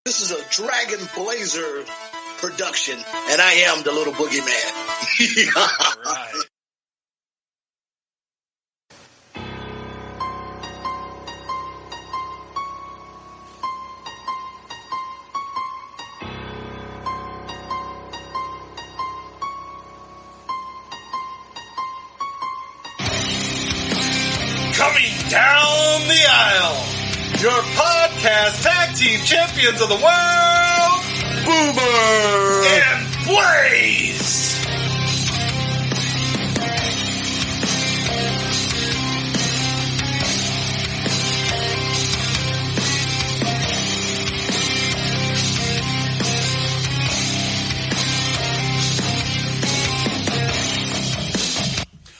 This is a Dragon Blazer production, and I am the little boogeyman. All right. Coming down the aisle, your podcast tag team champions of the world, Boomer and Blaze.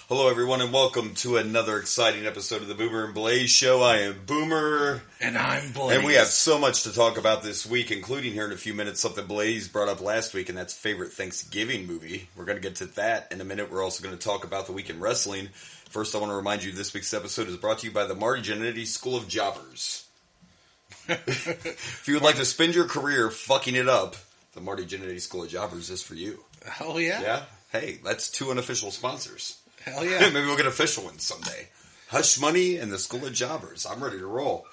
Hello, everyone, and welcome to another exciting episode of the Boomer and Blaze Show. I am Boomer. And I'm Blaze. And we have so much to talk about this week, including here in a few minutes something Blaze brought up last week, and that's favorite Thanksgiving movie. We're going to get to that in a minute. We're also going to talk about the week in wrestling. First, I want to remind you this week's episode is brought to you by the Marty Jannetty School of Jobbers. If you would like to spend your career fucking it up, the Marty Jannetty School of Jobbers is for you. Hell yeah. Yeah? Hey, that's two unofficial sponsors. Hell yeah. Maybe we'll get official ones someday. Hush Money and the School of Jobbers. I'm ready to roll.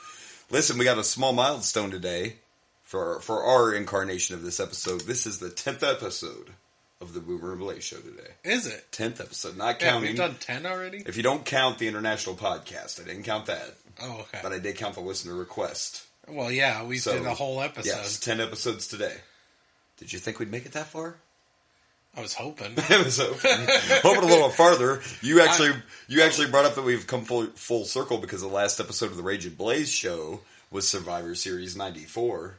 Listen, we got a small milestone today for our incarnation of this episode. This is the 10th episode of the Boomer and Blaze Show today. Is it? 10th episode, not counting. We've done 10 already? If you don't count the international podcast, I didn't count that. Oh, okay. But I did count the listener request. Well, yeah, we did a whole episode. Yes, 10 episodes today. Did you think we'd make it that far? I was hoping. I was hoping a little farther. You actually brought up that we've come full circle because the last episode of the Rage and Blaze show was Survivor Series 94.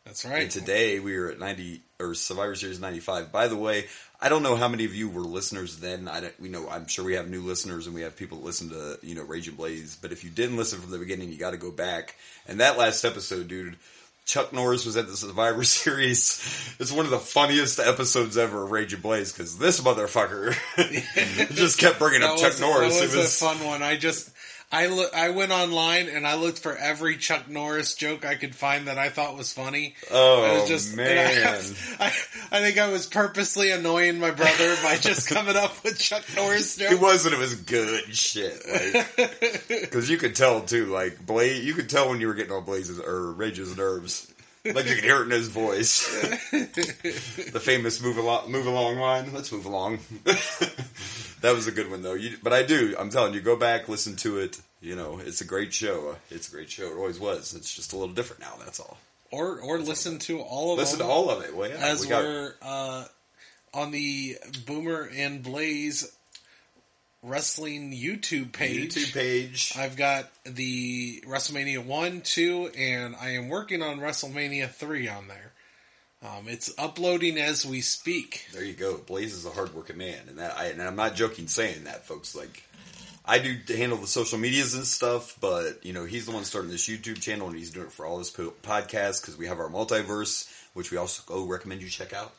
That's right. And today we are at Survivor Series 95. By the way, I don't know how many of you were listeners then. I'm sure we have new listeners and we have people that listen to, Rage and Blaze. But if you didn't listen from the beginning, you got to go back. And that last episode, dude, Chuck Norris was at the Survivor Series. It's one of the funniest episodes ever of Rage and Blaze because this motherfucker just kept bringing up Chuck Norris. It was a fun one. I went online and I looked for every Chuck Norris joke I could find that I thought was funny. Oh, man. I think I was purposely annoying my brother by just coming up with Chuck Norris jokes. It was good shit. Because you could tell, too, you could tell when you were getting on Blaze's or Rage's nerves. Like you could hear it in his voice. The famous move along line. Let's move along. That was a good one, though. I'm telling you, go back, listen to it. It's a great show. It's a great show. It always was. It's just a little different now, that's all. Or listen to all of Listen to all of it. Well, yeah. As we're on the Boomer and Blaze Wrestling YouTube page. I've got the WrestleMania 1, 2, and I am working on WrestleMania 3 on there. It's uploading as we speak. There you go. Blaze is a hardworking man, and I'm not joking saying that, folks. I do handle the social medias and stuff, but he's the one starting this YouTube channel, and he's doing it for all his podcasts because we have our multiverse, which we also recommend you check out.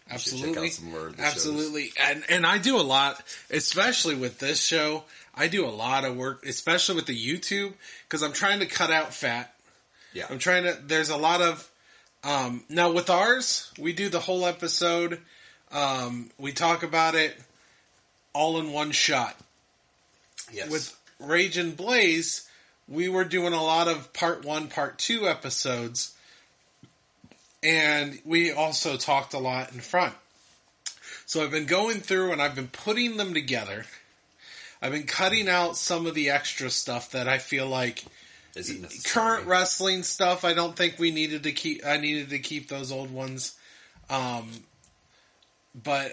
Absolutely. Check out some more of the Absolutely. And I do a lot, especially with this show. I do a lot of work, especially with the YouTube, because I'm trying to cut out fat. Yeah. There's a lot of, now with ours, we do the whole episode. We talk about it all in one shot. Yes. With Rage and Blaze, we were doing a lot of part 1, part 2 episodes. And we also talked a lot in front. So I've been going through and I've been putting them together. I've been cutting out some of the extra stuff that I feel like current wrestling stuff. I don't think we needed to keep. I needed to keep those old ones. But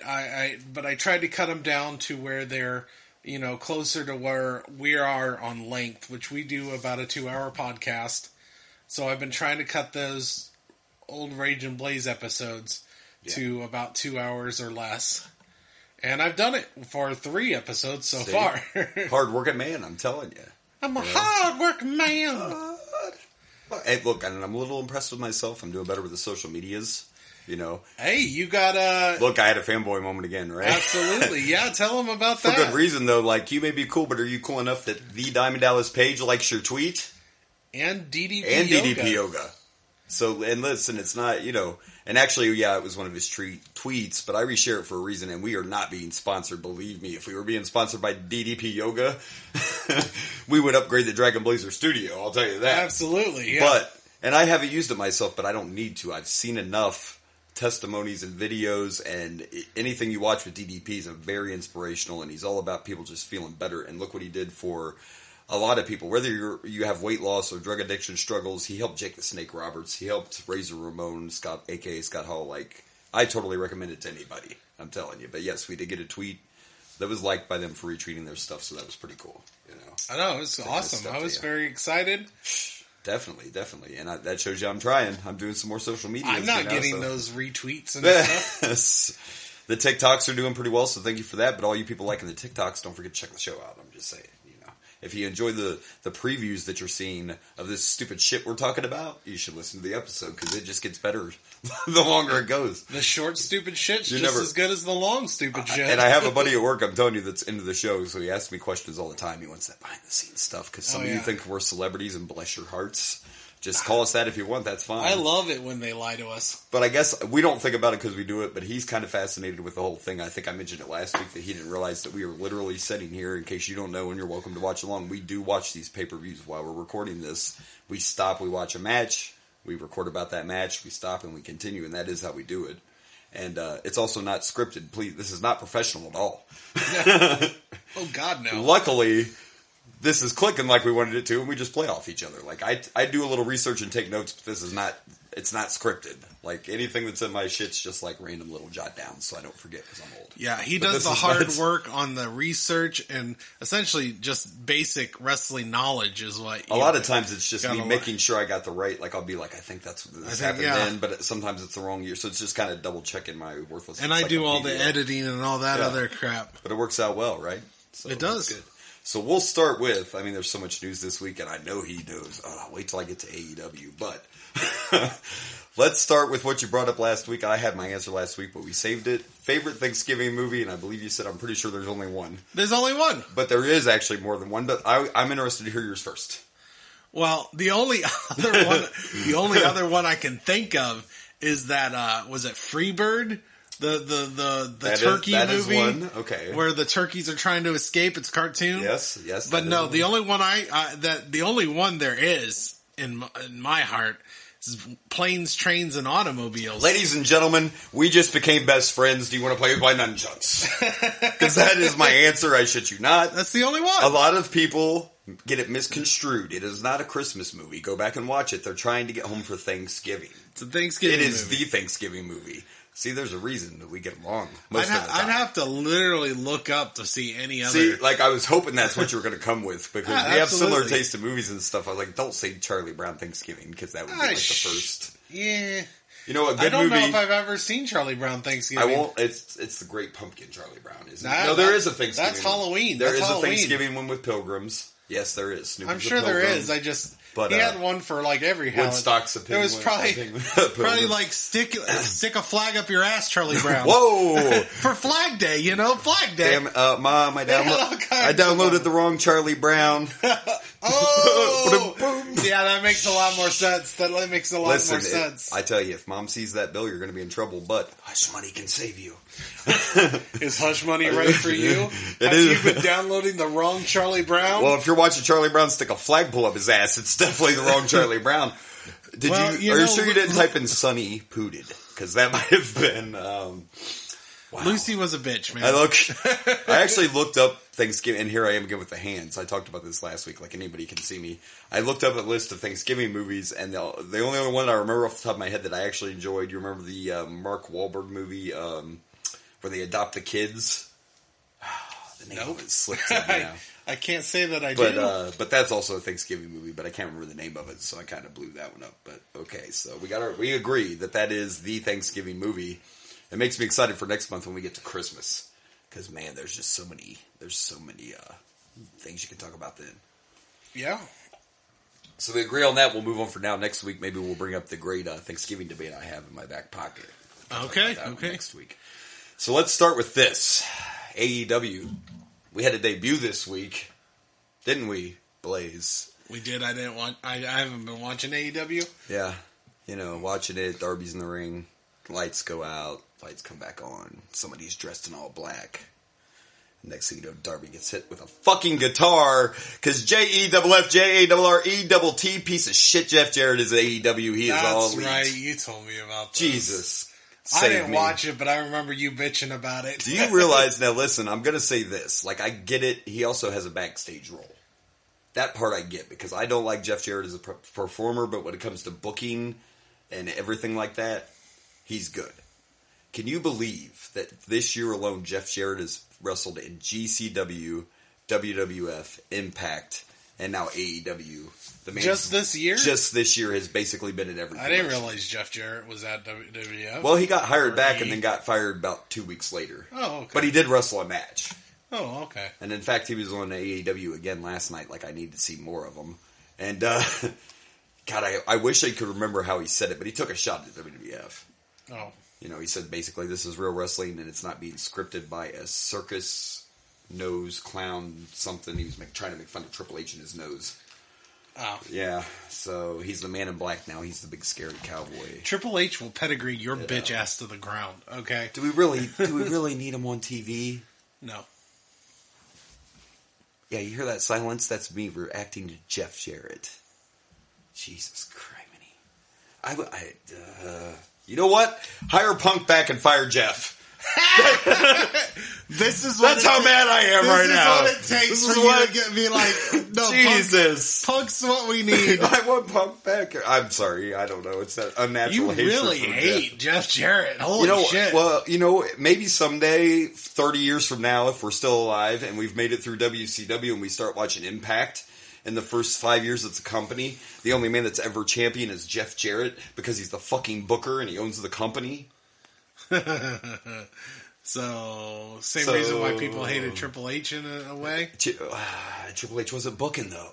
I tried to cut them down to where they're, closer to where we are on length, which we do about a 2-hour podcast. So I've been trying to cut those old Rage and Blaze episodes to about 2 hours or less. And I've done it for 3 episodes so far. Hard-working man, I'm telling you. I'm a hard-working man. Hey, look, I'm a little impressed with myself. I'm doing better with the social medias. Hey, you got a... Look, I had a fanboy moment again, right? Absolutely. Yeah, tell them about that. For good reason, though. You may be cool, but are you cool enough that the Diamond Dallas Page likes your tweet? And DDP Yoga. So, and listen, it's not, and actually, yeah, it was one of his tweets, but I reshare it for a reason, and we are not being sponsored, believe me. If we were being sponsored by DDP Yoga, we would upgrade the Dragon Blazer studio, I'll tell you that. Absolutely, yeah. And I haven't used it myself, but I don't need to. I've seen enough testimonies and videos, and anything you watch with DDP is very inspirational, and he's all about people just feeling better, and look what he did for a lot of people, whether you have weight loss or drug addiction struggles. He helped Jake the Snake Roberts. He helped Razor Ramon, Scott, a.k.a. Scott Hall. Like, I totally recommend it to anybody. I'm telling you. But yes, we did get a tweet that was liked by them for retweeting their stuff, so that was pretty cool. I know, it was awesome. I was very excited. Definitely. And that shows you I'm trying. I'm doing some more social media. I'm not getting those retweets and stuff. The TikToks are doing pretty well, so thank you for that. But all you people liking the TikToks, don't forget to check the show out. I'm just saying. If you enjoy the previews that you're seeing of this stupid shit we're talking about, you should listen to the episode, because it just gets better the longer it goes. The short stupid shit's just as good as the long stupid shit. And I have a buddy at work, I'm telling you, that's into the show, so he asks me questions all the time. He wants that behind-the-scenes stuff, because some of you think we're celebrities, and bless your hearts. Just call us that if you want, that's fine. I love it when they lie to us. But I guess we don't think about it because we do it, but he's kind of fascinated with the whole thing. I think I mentioned it last week that he didn't realize that we are literally sitting here. In case you don't know, and you're welcome to watch along, we do watch these pay-per-views while we're recording this. We stop, we watch a match, we record about that match, we stop, and we continue, and that is how we do it. And it's also not scripted. Please, this is not professional at all. Oh, God, no. Luckily, this is clicking like we wanted it to, and we just play off each other. Like, I do a little research and take notes, but it's not scripted. Like, anything that's in my shit's just like random little jot downs, so I don't forget because I'm old. Yeah, he does the hard work on the research, and essentially just basic wrestling knowledge is what a lot of times it's just me making sure I got the right, like, I'll be like, I think that's what this happened then, but sometimes it's the wrong year, so it's just kind of double checking my worthless. And I do all the editing and all that other crap. But it works out well, right? So it does. Good. So we'll start with, I mean, there's so much news this week, and I know he knows. Wait till I get to AEW. But let's start with what you brought up last week. I had my answer last week, but we saved it. Favorite Thanksgiving movie, and I believe you said, I'm pretty sure there's only one. There's only one. But there is actually more than one, but I'm interested to hear yours first. Well, the only other one I can think of is that, was it Freebird? The turkey movie, is one. Okay, where the turkeys are trying to escape. It's cartoon. Yes. But no, the only one the only one there is in my heart is Planes, Trains, and Automobiles. Ladies and gentlemen, we just became best friends. Do you want to play with my nunchucks? Because that is my answer. I shit you not. That's the only one. A lot of people get it misconstrued. It is not a Christmas movie. Go back and watch it. They're trying to get home for Thanksgiving. It's a Thanksgiving movie. It is the Thanksgiving movie. See, there's a reason that we get along I'd have to literally look up to see any other. See, like, I was hoping that's what you were going to come with, because we have similar taste in movies and stuff. I was like, don't say Charlie Brown Thanksgiving, because that would be like the first. Yeah. You know, a good movie. I don't know if I've ever seen Charlie Brown Thanksgiving. I won't. It's the Great Pumpkin Charlie Brown, isn't it? No, there is a Thanksgiving. That's Halloween. There is a Thanksgiving one with pilgrims. Yes, there is. I'm sure there is. He had one for like every holiday. Woodstock's a penguin. There was probably like stick a flag up your ass, Charlie Brown. Whoa! For Flag Day, Flag Day. Damn, Mom, I downloaded the wrong Charlie Brown. Oh! Yeah, that makes a lot more sense. That makes a lot more sense. I tell you, if Mom sees that bill, you're going to be in trouble, but Hush Money can save you. Is Hush Money right for you? Have you been downloading the wrong Charlie Brown? Well, if you're watching Charlie Brown stick a flagpole up his ass, it's definitely the wrong Charlie Brown. Are you sure you didn't type in Sonny Pooted? Because that might have been... Wow. Lucy was a bitch, man. I actually looked up Thanksgiving, and here I am again with the hands. I talked about this last week, like anybody can see me. I looked up a list of Thanksgiving movies, and the only other one I remember off the top of my head that I actually enjoyed, you remember the Mark Wahlberg movie where they adopt the kids? The name of it slipped in now. I can't say that I do. But that's also a Thanksgiving movie, but I can't remember the name of it, so I kind of blew that one up. But okay, so we agree that is the Thanksgiving movie. It makes me excited for next month when we get to Christmas, because man, there's so many things you can talk about then. Yeah. So we agree on that. We'll move on for now. Next week, maybe we'll bring up the great Thanksgiving debate I have in my back pocket. Okay. Next week. So let's start with this. AEW. We had a debut this week, didn't we, Blaze? We did. I haven't been watching AEW. Yeah. You know, watching it, Darby's in the ring, lights go out, lights come back on, somebody's dressed in all black. Next thing you know, Darby gets hit with a fucking guitar, because JEFFJARRETT piece of shit Jeff Jarrett is AEW. He is all elite. That's right, you told me about this. Jesus. I didn't watch it, but I remember you bitching about it. Do you realize, now listen, I'm going to say this, like I get it, he also has a backstage role. That part I get, because I don't like Jeff Jarrett as a performer, but when it comes to booking and everything like that, he's good. Can you believe that this year alone, Jeff Jarrett has wrestled in GCW, WWF, Impact, and now AEW? Just this year? Just this year has basically been in every I didn't realize Jeff Jarrett was at WWF. Well, he got hired back and then got fired about 2 weeks later. Oh, okay. But he did wrestle a match. Oh, okay. And in fact, he was on AEW again last night. Like, I need to see more of him. And, God, I wish I could remember how he said it, but he took a shot at WWF. Oh. You know, he said basically this is real wrestling and it's not being scripted by a circus nose clown something. He was trying to make fun of Triple H in his nose. Oh. Yeah, so he's the man in black now. He's the big scary cowboy. Triple H will pedigree your bitch ass to the ground, okay? Do we really need him on TV? No. Yeah, you hear that silence? That's me reacting to Jeff Jarrett. Jesus criminy. You know what? Hire Punk back and fire Jeff. That's how mad I am right now. This is what it takes for you to get me like, no, Jesus. Punk's what we need. I want Punk back. I'm sorry, I don't know. It's that unnatural hatred. You really hate Jeff Jarrett. Holy shit. Well, maybe someday, 30 years from now, if we're still alive and we've made it through WCW and we start watching Impact, in the first 5 years it's a company, the only man that's ever champion is Jeff Jarrett because he's the fucking booker and he owns the company. So, reason why people hated Triple H in a way? Triple H wasn't booking, though.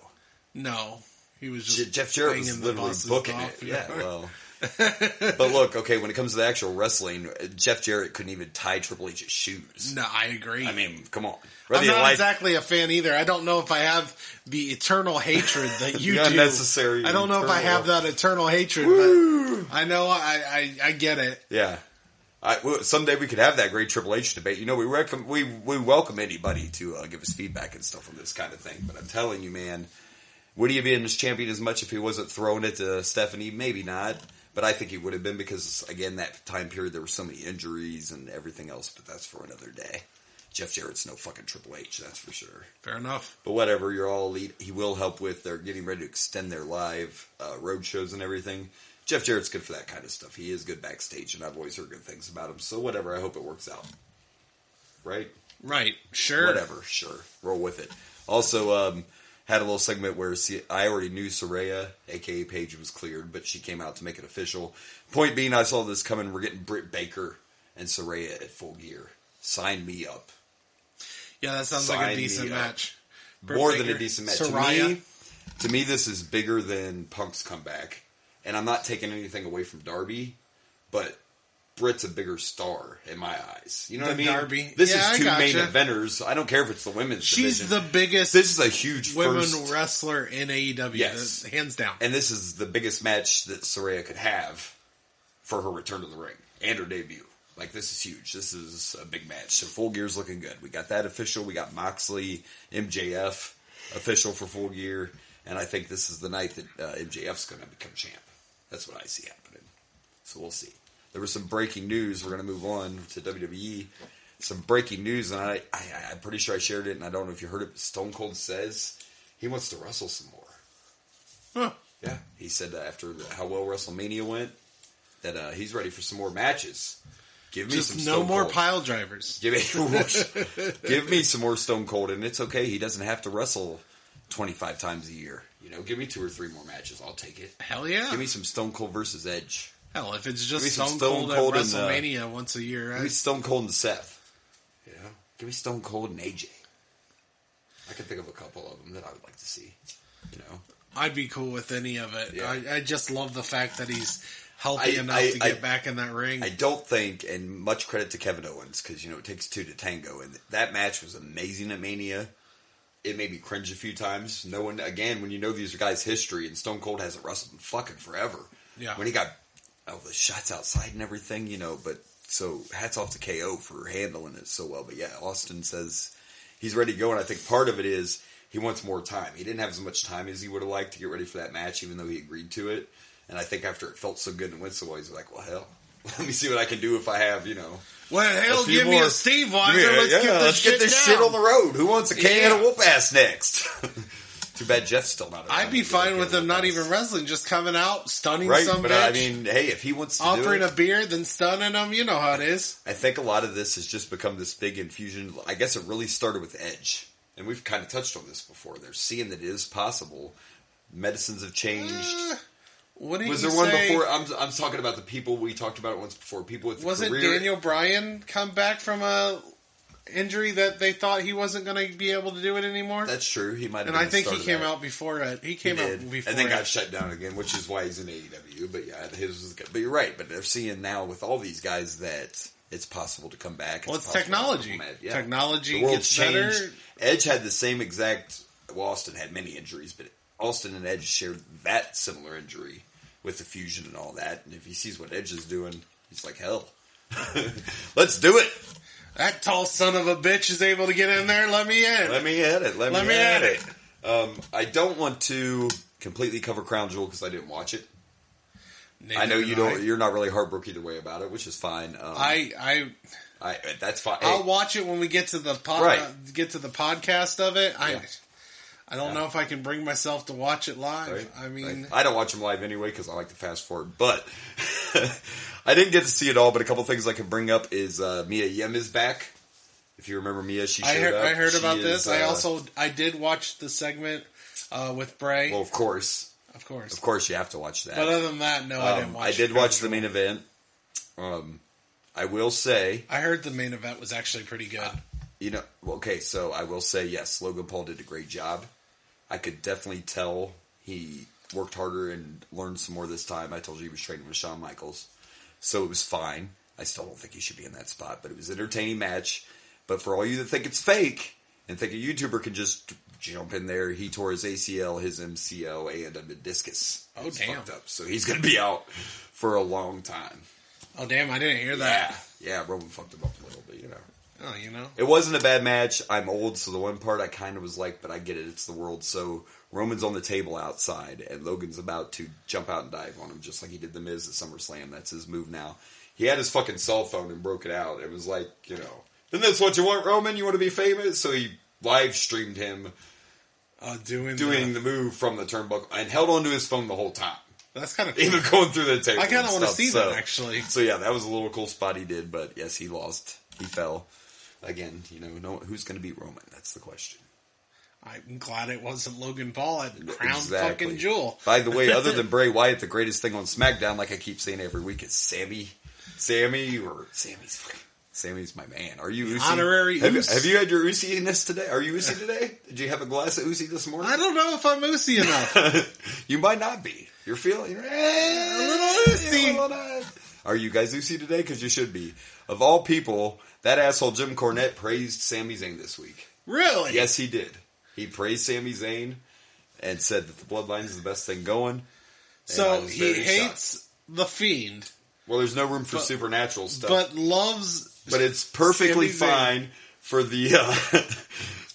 No. He was just Jeff Jarrett was literally booking it. Yeah, well. But look, okay, when it comes to the actual wrestling, Jeff Jarrett couldn't even tie Triple H's shoes. No, I agree. I mean, come on. I'm not exactly a fan either. I don't know if I have the eternal hatred that you do. Unnecessary. I don't know if I have that eternal hatred, but I know I get it. Yeah. Someday we could have that great Triple H debate. You know, we welcome anybody to give us feedback and stuff on this kind of thing. But I'm telling you, man, would he have been as champion as much if he wasn't throwing it to Stephanie? Maybe not. But I think he would have been because, again, that time period there were so many injuries and everything else. But that's for another day. Jeff Jarrett's no fucking Triple H, that's for sure. Fair enough. But whatever, you're all elite. He will help with, they're getting ready to extend their live road shows and everything. Jeff Jarrett's good for that kind of stuff. He is good backstage, and I've always heard good things about him. So whatever, I hope it works out. Right? Right, sure. Whatever, sure. Roll with it. Also, had a little segment where I already knew Saraya, a.k.a. Paige, was cleared, but she came out to make it official. Point being, I saw this coming. We're getting Britt Baker and Saraya at Full Gear. Sign me up. Yeah, that sounds like a decent match. More than a decent match. Saraya. To me, this is bigger than Punk's comeback. And I'm not taking anything away from Darby, but Britt's a bigger star in my eyes. You know what I mean? Darby. This is two main eventers. I don't care if it's the women's She's division. the biggest This is a huge women wrestler in AEW. Yes. Hands down. And this is the biggest match that Saraya could have for her return to the ring and her debut. Like, this is huge. This is a big match. So Full Gear's looking good. We got that official. We got Moxley, MJF official for Full Gear. And I think this is the night that MJF's going to become champ. That's what I see happening. So we'll see. There was some breaking news. We're going to move on to WWE. Some breaking news, and I'm pretty sure I shared it, and I don't know if you heard it, but Stone Cold says he wants to wrestle some more. Huh. Yeah. He said after how well WrestleMania went, that he's ready for some more matches. Give me some Stone Cold. No more pile drivers. Give me some more Stone Cold, and it's okay. He doesn't have to wrestle 25 times a year. You know, give me 2 or 3 more matches. I'll take it. Hell yeah. Give me some Stone Cold versus Edge. Hell, if it's just Stone Cold at WrestleMania once a year. Give me Stone Cold and Seth. You know? Give me Stone Cold and AJ. I can think of a couple of them that I would like to see. You know? I'd be cool with any of it. Yeah. I just love the fact that he's healthy enough to get back in that ring. I don't think, and much credit to Kevin Owens, because, it takes 2 to tango, and that match was amazing at Mania. It made me cringe a few times. No one, again, when you know these guys' history, and Stone Cold hasn't wrestled in fucking forever. Yeah. When he got the shots outside and everything, but so hats off to KO for handling it so well. But yeah, Austin says he's ready to go, and I think part of it is he wants more time. He didn't have as much time as he would have liked to get ready for that match, even though he agreed to it. And I think after it felt so good and went so well, he's like, well, hell, let me see what I can do if I have, Well, hell, give me a Steve Weiser. Let's get this shit on the road. Who wants a can of whoop ass next? Too bad Jeff's still not around. I'd be fine with him not even wrestling, just coming out, stunning some but bitch. I mean, hey, if he wants to offering do it, a beer, then stunning him, you know how it is. I think a lot of this has just become this big infusion. I guess it really started with Edge, and we've kind of touched on this before. They're seeing that it is possible. Medicines have changed. Was there one before? I'm talking about the people we talked about it once before. People with wasn't Daniel Bryan come back from a injury that they thought he wasn't going to be able to do it anymore? That's true. He might have. And I think he came out before it. He came out before, and then got shut down again, which is why he's in AEW. But yeah, his was good. But you're right. But they're seeing now with all these guys that it's possible to come back. Well, it's technology. Yeah. Technology the world gets changed. better. Edge had the same exact. Well, Austin had many injuries, but Austin and Edge shared that similar injury with the fusion and all that. And if he sees what Edge is doing, he's like, hell, let's do it. That tall son of a bitch is able to get in there. Let me in. Let me at it. Let me at it. I don't want to completely cover Crown Jewel because I didn't watch it. I know you don't. You're not really heartbroken either way about it, which is fine. That's fine. I'll watch it when we get to the podcast of it. I don't know if I can bring myself to watch it live. Right. I mean, I don't watch them live anyway because I like to fast forward. But I didn't get to see it all. But a couple things I can bring up is Mia Yim is back. If you remember Mia, she showed up. I heard about this. I did watch the segment with Bray. Well, of course, you have to watch that. But other than that, no, I didn't watch. I did watch the main event. I will say, I heard the main event was actually pretty good. So I will say, yes, Logan Paul did a great job. I could definitely tell he worked harder and learned some more this time. I told you he was training with Shawn Michaels. So it was fine. I still don't think he should be in that spot, but it was an entertaining match. But for all you that think it's fake and think a YouTuber can just jump in there, he tore his ACL, his MCL, and a meniscus. Oh, damn. Fucked up. So he's going to be out for a long time. Oh, damn, I didn't hear that. Yeah, Roman fucked him up a little bit, Oh, It wasn't a bad match. I'm old, so the one part I kind of was like, but I get it. It's the world. So Roman's on the table outside, and Logan's about to jump out and dive on him, just like he did the Miz at SummerSlam. That's his move now. He had his fucking cell phone and broke it out. It was like, isn't this what you want, Roman? You want to be famous? So he live streamed him doing the move from the turnbuckle and held onto his phone the whole time. That's kind of cool. Even going through the table. I kind of want to see that, actually. So yeah, that was a little cool spot he did, but yes, he lost. He fell. Again, who's going to beat Roman? That's the question. I'm glad it wasn't Logan Paul at Crown fucking Jewel. By the way, other than Bray Wyatt, the greatest thing on SmackDown, like I keep saying every week, is Sammy's my man. Are you Usi? Honorary Usi. Have you had your Usi-ness today? Are you Usi today? Did you have a glass of Usi this morning? I don't know if I'm Usi enough. You might not be. You're feeling a little Usi. Are you guys Usi today? Because you should be. Of all people, that asshole Jim Cornette praised Sami Zayn this week. Really? Yes, he did. He praised Sami Zayn and said that the Bloodline is the best thing going. So he hates The Fiend. Well, there's no room for supernatural stuff. But loves... But it's perfectly fine for the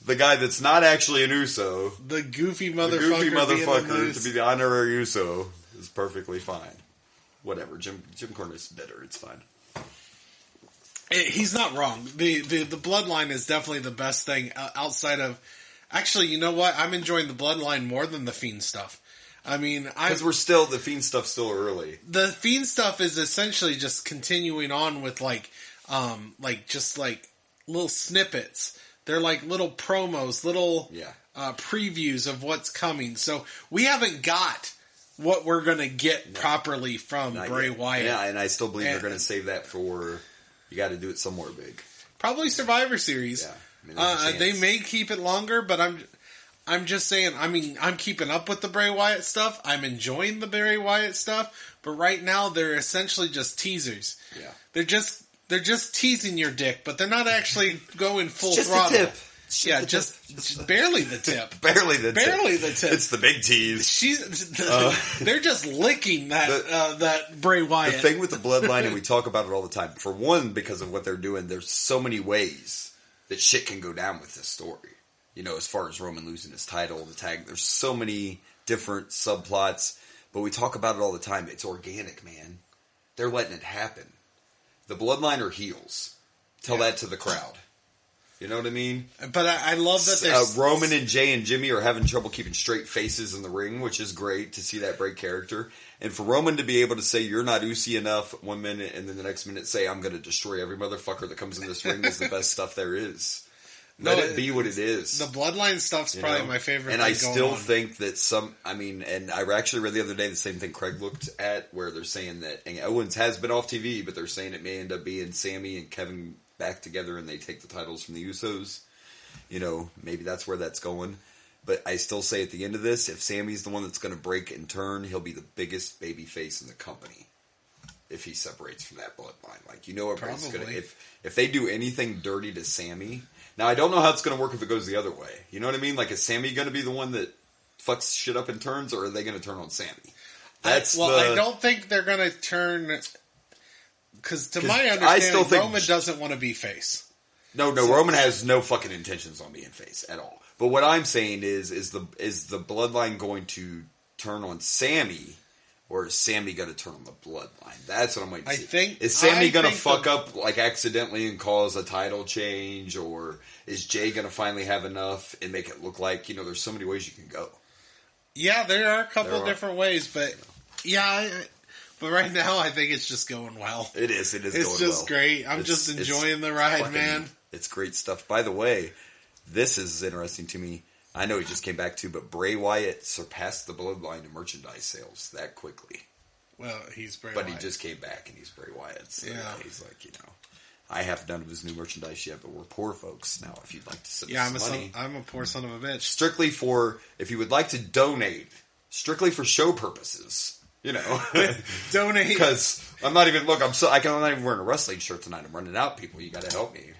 the guy that's not actually an Uso. The goofy motherfucker to be the honorary Uso is perfectly fine. Whatever. Jim Cornette's bitter. It's fine. He's not wrong. The Bloodline is definitely the best thing outside of... Actually, you know what? I'm enjoying the Bloodline more than the Fiend stuff. I mean, because the Fiend stuff's still early. The Fiend stuff is essentially just continuing on with just little snippets. They're like little promos, little previews of what's coming. So we haven't got what we're going to get properly from Bray Wyatt. Yeah, and I still believe they're going to save that for... You got to do it somewhere big. Probably Survivor Series. Yeah, I mean, they may keep it longer, but I'm just saying. I mean, I'm keeping up with the Bray Wyatt stuff. I'm enjoying the Bray Wyatt stuff. But right now, they're essentially just teasers. Yeah, they're just teasing your dick, but they're not actually going full throttle. Yeah, just barely the tip. Barely the tip. It's the big tease. They're just licking that Bray Wyatt. The thing with the bloodline, and we talk about it all the time. For one, because of what they're doing, there's so many ways that shit can go down with this story. You know, as far as Roman losing his title, the tag, there's so many different subplots. But we talk about it all the time. It's organic, man. They're letting it happen. The bloodline are heels. Tell that to the crowd. You know what I mean? But I love that there's... Roman and Jay and Jimmy are having trouble keeping straight faces in the ring, which is great to see that break character. And for Roman to be able to say, you're not Uzi enough 1 minute, and then the next minute say, I'm going to destroy every motherfucker that comes in this ring is the best stuff there is. Let it be what it is. The bloodline stuff's probably my favorite. And I still think that and I actually read the other day the same thing Craig looked at, where they're saying that Owens has been off TV, but they're saying it may end up being Sammy and Kevin back together and they take the titles from the Usos. You know, maybe that's where that's going. But I still say at the end of this, if Sammy's the one that's going to break and turn, he'll be the biggest baby face in the company if he separates from that bloodline. Like, you know, everybody's going to... If they do anything dirty to Sammy... Now, I don't know how it's going to work if it goes the other way. You know what I mean? Like, is Sammy going to be the one that fucks shit up and turns, or are they going to turn on Sammy? I don't think they're going to turn... Because to my understanding, Roman doesn't want to be face. No, Roman has no fucking intentions on being face at all. But what I'm saying is the bloodline going to turn on Sammy, or is Sammy going to turn on the bloodline? That's what I'm waiting to see. Is Sammy going to fuck up like accidentally and cause a title change, or is Jay going to finally have enough and make it look like, you know, there's so many ways you can go. Yeah, there are a couple of different ways, but but right now I think it's just going well. It is. It's going well. It's just great. I'm just enjoying the ride, man. It's great stuff. By the way, this is interesting to me. I know he just came back too, but Bray Wyatt surpassed the bloodline in merchandise sales that quickly. Well, he's Bray Wyatt. But he just came back and he's Bray Wyatt. So he's like, you know, I haven't done his new merchandise yet, but we're poor folks now. If you'd like to send us some money. I'm a poor son of a bitch. Strictly if you would like to donate, strictly for show purposes, you know. Donate. Because I'm not even wearing a wrestling shirt tonight. I'm running out, people. You got to help me.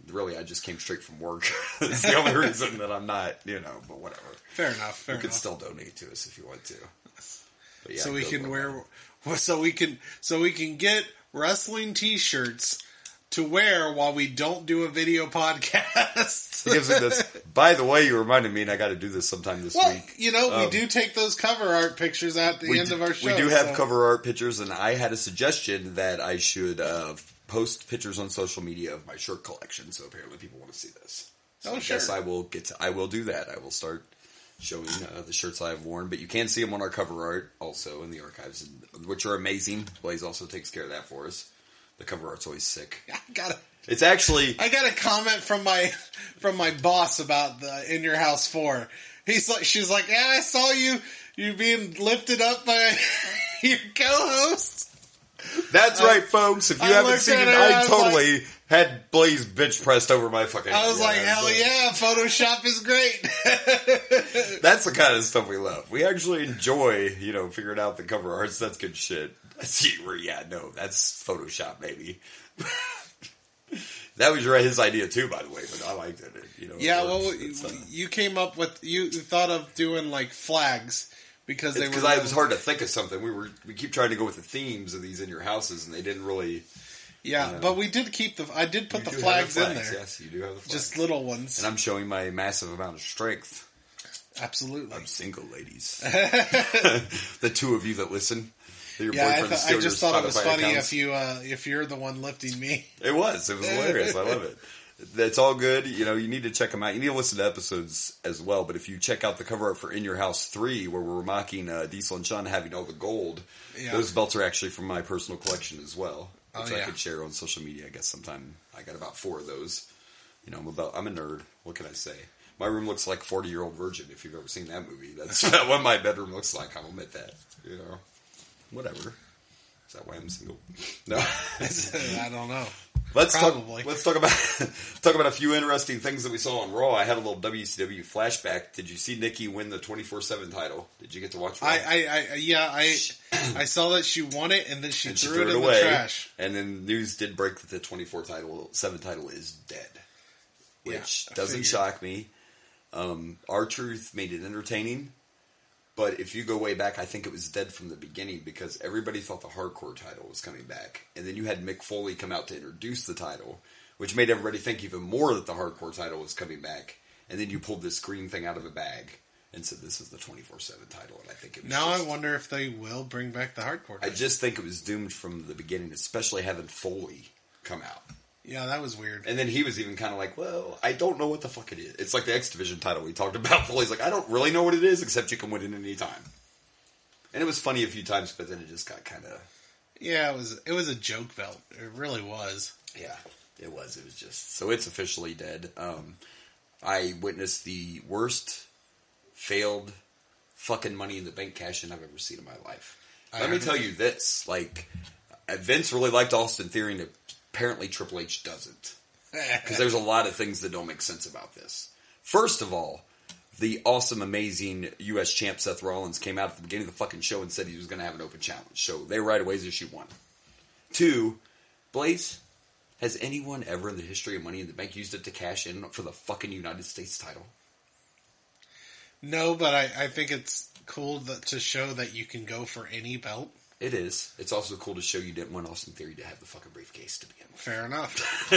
Really, I just came straight from work. It's the only reason that I'm not, you know, but whatever. Fair enough. You can still donate to us if you want to. But yeah, so we can get wrestling T-shirts to wear while we don't do a video podcast. It gives me this. By the way, you reminded me, and I got to do this sometime this week. You know, we do take those cover art pictures at the end of our show. We do have cover art pictures, and I had a suggestion that I should post pictures on social media of my shirt collection. So apparently, people want to see this. So I guess I will do that. I will start showing the shirts I have worn, but you can see them on our cover art also in the archives, which are amazing. Blaze also takes care of that for us. The cover art's always sick. I got a comment from my boss about the In Your House 4. She's like, yeah, I saw you being lifted up by your co-host. That's right, folks. If you haven't seen it, I totally had Blaze bitch pressed over my fucking... I was like, hell yeah, Photoshop is great. That's the kind of stuff we love. We actually enjoy, figuring out the cover arts. That's good shit. That's Photoshop, baby. That was his idea too, by the way, but I liked it. You came up with... You thought of doing, like, flags... Because it was hard to think of something. We keep trying to go with the themes of these In Your Houses, and they didn't really. Yeah, but we did keep I did put the flags in there. Yes, you do have the flags. Just little ones. And I'm showing my massive amount of strength. Absolutely. I'm single, ladies. The two of you that listen. I just thought it was funny if you're the one lifting me. It was hilarious. I love it. That's all good. You need to check them out. You need to listen to episodes as well. But if you check out the cover art for In Your House 3, where we're mocking Diesel and Sean having all the gold, those belts are actually from my personal collection as well, which I could share on social media, I guess, sometime. I got about 4 of those. I'm a nerd. What can I say? My room looks like 40-Year-Old Virgin, if you've ever seen that movie. That's what my bedroom looks like. I'll admit that. Whatever. Is that why I'm single? No. I don't know. Let's talk about a few interesting things that we saw on Raw. I had a little WCW flashback. Did you see Nikki win the 24/7 title? Did you get to watch Raw? I saw that she won it and then she threw it in the trash. And then news did break that the 24/7 title is dead. which doesn't shock me. R-Truth made it entertaining, but if you go way back, I think it was dead from the beginning because everybody thought the hardcore title was coming back. And then you had Mick Foley come out to introduce the title, which made everybody think even more that the hardcore title was coming back. And then you pulled this green thing out of a bag and said this is the 24/7 title. And I think it was I wonder if they will bring back the hardcore title. I just think it was doomed from the beginning, especially having Foley come out. Yeah, that was weird. And then he was even kind of like, well, I don't know what the fuck it is. It's like the X Division title we talked about. Foley's like, I don't really know what it is, except you can win it any time. And it was funny a few times, but then it just got kind of... Yeah, it was a joke belt. It really was. Yeah, it was. It was just... So it's officially dead. I witnessed the worst failed fucking Money in the Bank cash-in I've ever seen in my life. Let me tell you this. Like, Vince really liked Austin Theory, and apparently Triple H doesn't. Because there's a lot of things that don't make sense about this. First of all, the awesome, amazing U.S. champ Seth Rollins came out at the beginning of the fucking show and said he was going to have an open challenge. So they right away issue one. 2, Blaze, has anyone ever in the history of Money in the Bank used it to cash in for the fucking United States title? No, but I think it's cool to show that you can go for any belt. It is. It's also cool to show you didn't want Austin Theory to have the fucking briefcase to begin with. Fair enough.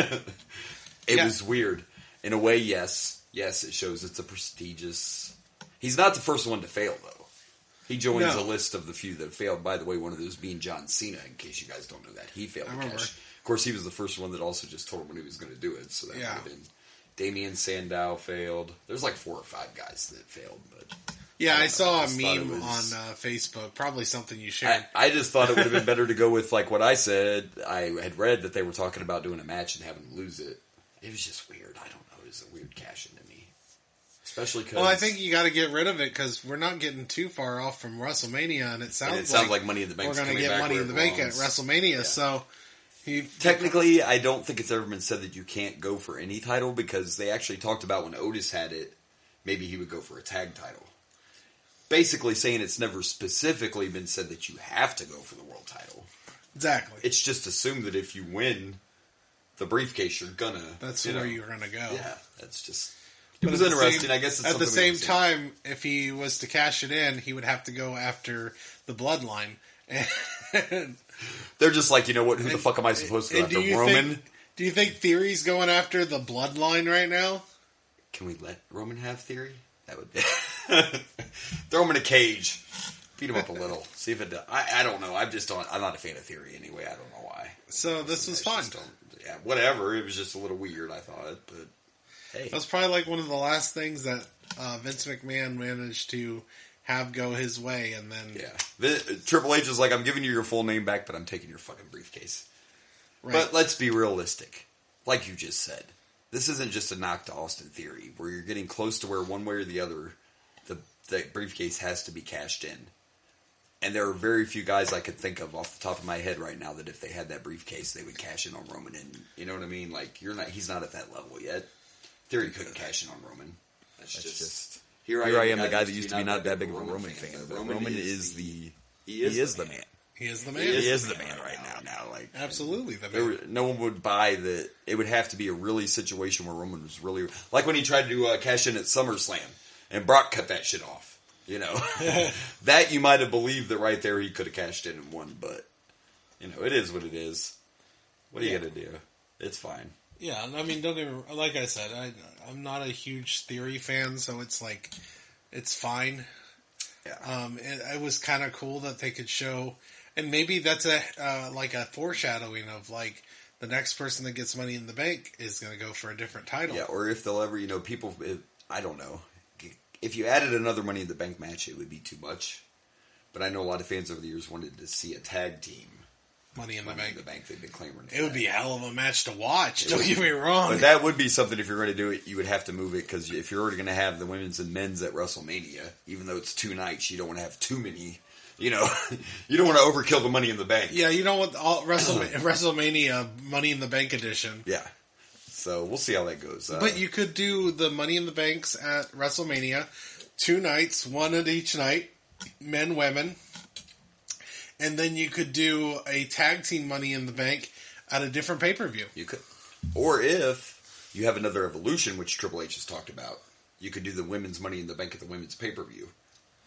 It was weird. In a way, yes. Yes, it shows it's a prestigious... He's not the first one to fail, though. He joins a list of the few that failed. By the way, one of those being John Cena, in case you guys don't know that. He failed to cash. Of course, he was the first one that also just told him when he was going to do it. So that would have been... Damian Sandow failed. There's like 4 or 5 guys that failed, but... Yeah, I saw a meme on Facebook. Probably something you shared. I just thought it would have been better to go with like what I said. I had read that they were talking about doing a match and having him lose it. It was just weird. I don't know. It was a weird cash-in to me. Especially because... Well, I think you got to get rid of it because we're not getting too far off from WrestleMania, and it sounds like Money in the Bank. We're going to get Money in the Bank at WrestleMania, yeah. So... Technically, I don't think it's ever been said that you can't go for any title because they actually talked about when Otis had it, maybe he would go for a tag title. Basically saying it's never specifically been said that you have to go for the world title. Exactly. It's just assumed that if you win the briefcase, you're gonna... That's where you're gonna go. Yeah, that's just... It was interesting. I guess it's at the same time, if he was to cash it in, he would have to go after the bloodline. And they're just like, you know what? Who the fuck am I supposed to go after? Roman? Do you think Theory's going after the bloodline right now? Can we let Roman have Theory? That would be... Throw him in a cage. Beat him up a little. See if it does. I don't know. I'm not a fan of Theory anyway. I don't know why. So this was fun. Yeah, whatever. It was just a little weird, I thought. But hey. That's probably like one of the last things that Vince McMahon managed to have go his way. And then... Yeah. Triple H is like, I'm giving you your full name back, but I'm taking your fucking briefcase. Right. But let's be realistic. Like you just said. This isn't just a knock to Austin Theory, where you're getting close to where one way or the other, the briefcase has to be cashed in. And there are very few guys I could think of off the top of my head right now that if they had that briefcase, they would cash in on Roman. And you know what I mean? Like, he's not at that level yet. Theory couldn't cash in on Roman. That's just here I am, the guy that used to be not that big of a Roman fan. But Roman is the man. He is the man. He is the man right now. Like, absolutely the man. No one would buy that. It would have to be a really situation where Roman was really... Like when he tried to cash in at SummerSlam, and Brock cut that shit off. You know? That you might have believed that right there he could have cashed in and won, but... You know, it is what it is. What are you going to do? It's fine. Yeah, I mean, don't get me... Like I said, I'm not a huge Theory fan, so it's like... It's fine. Yeah. It was kind of cool that they could show... And maybe that's like a foreshadowing of like the next person that gets Money in the Bank is going to go for a different title. Yeah, or if they'll ever, people, I don't know. If you added another Money in the Bank match, it would be too much. But I know a lot of fans over the years wanted to see a tag team. Money in the Bank. They've been clamoring for it would be a hell of a match to watch. Don't get me wrong. But that would be something if you're going to do it, you would have to move it because if you're already going to have the women's and men's at WrestleMania, even though it's 2 nights, you don't want to have too many. You don't want to overkill the Money in the Bank. Yeah, you don't want WrestleMania Money in the Bank edition. Yeah. So we'll see how that goes. But you could do the Money in the Banks at WrestleMania, 2 nights, 1 at each night, men, women. And then you could do a tag team Money in the Bank at a different pay-per-view. You could. Or if You have another evolution, which Triple H has talked about. You could do the women's Money in the Bank at the women's pay-per-view.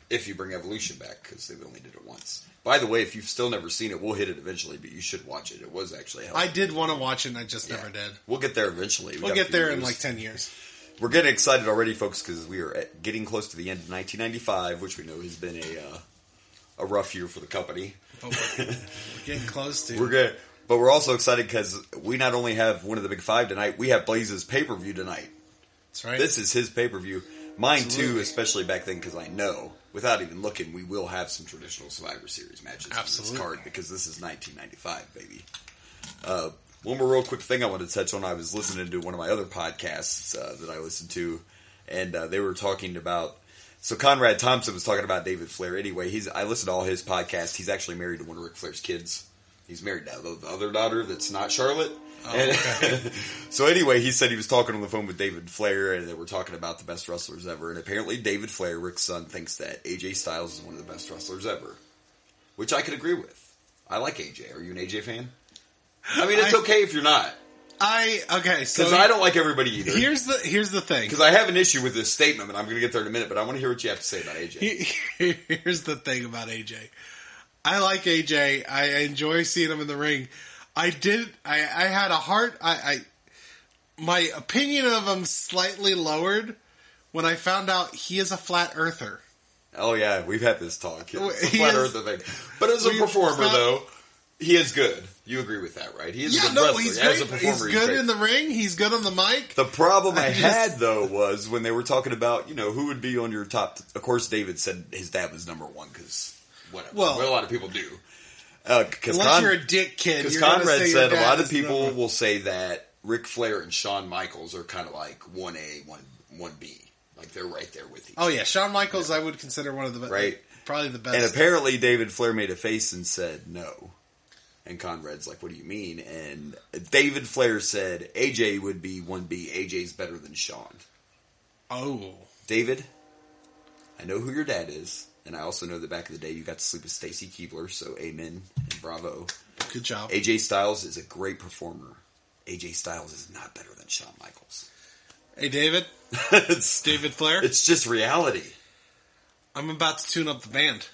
If you bring Evolution back, because they only did it once. By the way, if you've still never seen it, we'll hit it eventually, but you should watch it. It was actually helpful. I did want to watch it, and I just never did. We'll get there eventually. We'll get there in like 10 years. We're getting excited already, folks, because we are getting close to the end of 1995, which we know has been a rough year for the company. But we're getting close to. But we're also excited because we not only have one of the big five tonight, we have Blaze's pay-per-view tonight. That's right. This is his pay-per-view. Mine, too, especially back then, because I know, without even looking, we will have some traditional Survivor Series matches on this card, because this is 1995, baby. One more real quick thing I wanted to touch on. I was listening to one of my other podcasts that I listened to, and they were talking about... So Conrad Thompson was talking about David Flair. Anyway, I listened to all his podcasts. He's actually married to one of Ric Flair's kids. He's married now, though. The other daughter that's not Charlotte. Oh, okay. So anyway, he said he was talking on the phone with David Flair, and they were talking about the best wrestlers ever. And apparently David Flair, Rick's son, thinks that AJ Styles is one of the best wrestlers ever. Which I could agree with. I like AJ. Are you an AJ fan? I mean, it's okay if you're not. Okay, so... Because I don't like everybody either. Here's the thing. Because I have an issue with this statement, but I'm going to get there in a minute, but I want to hear what you have to say about AJ. Here's the thing about AJ. I like AJ. I enjoy seeing him in the ring. I had a heart... my opinion of him slightly lowered when I found out he is a flat earther. Oh, yeah, we've had this talk. It's a flat earther thing. But as a performer, though, he is good. You agree with that, right? He is a good wrestler. He's great. As a performer, he's good in the ring. He's good on the mic. The problem I had, though, was when they were talking about, who would be on your top... Of course, David said his dad was number one, because whatever. Well, a lot of people do. Unless you're a dick kid. Because Conrad said a lot of people will say that Ric Flair and Shawn Michaels are kind of like 1A, 1B. Like, they're right there with each other. Oh, yeah. Shawn Michaels, I would consider one of the best. Right. Probably the best. And apparently David Flair made a face and said no. And Conrad's like, what do you mean? And David Flair said AJ would be 1B. AJ's better than Shawn. Oh. David, I know who your dad is. And I also know that back in the day you got to sleep with Stacy Keibler, so amen and bravo. Good job. AJ Styles is a great performer. AJ Styles is not better than Shawn Michaels. Hey, David. It's David Flair. It's just reality. I'm about to tune up the band.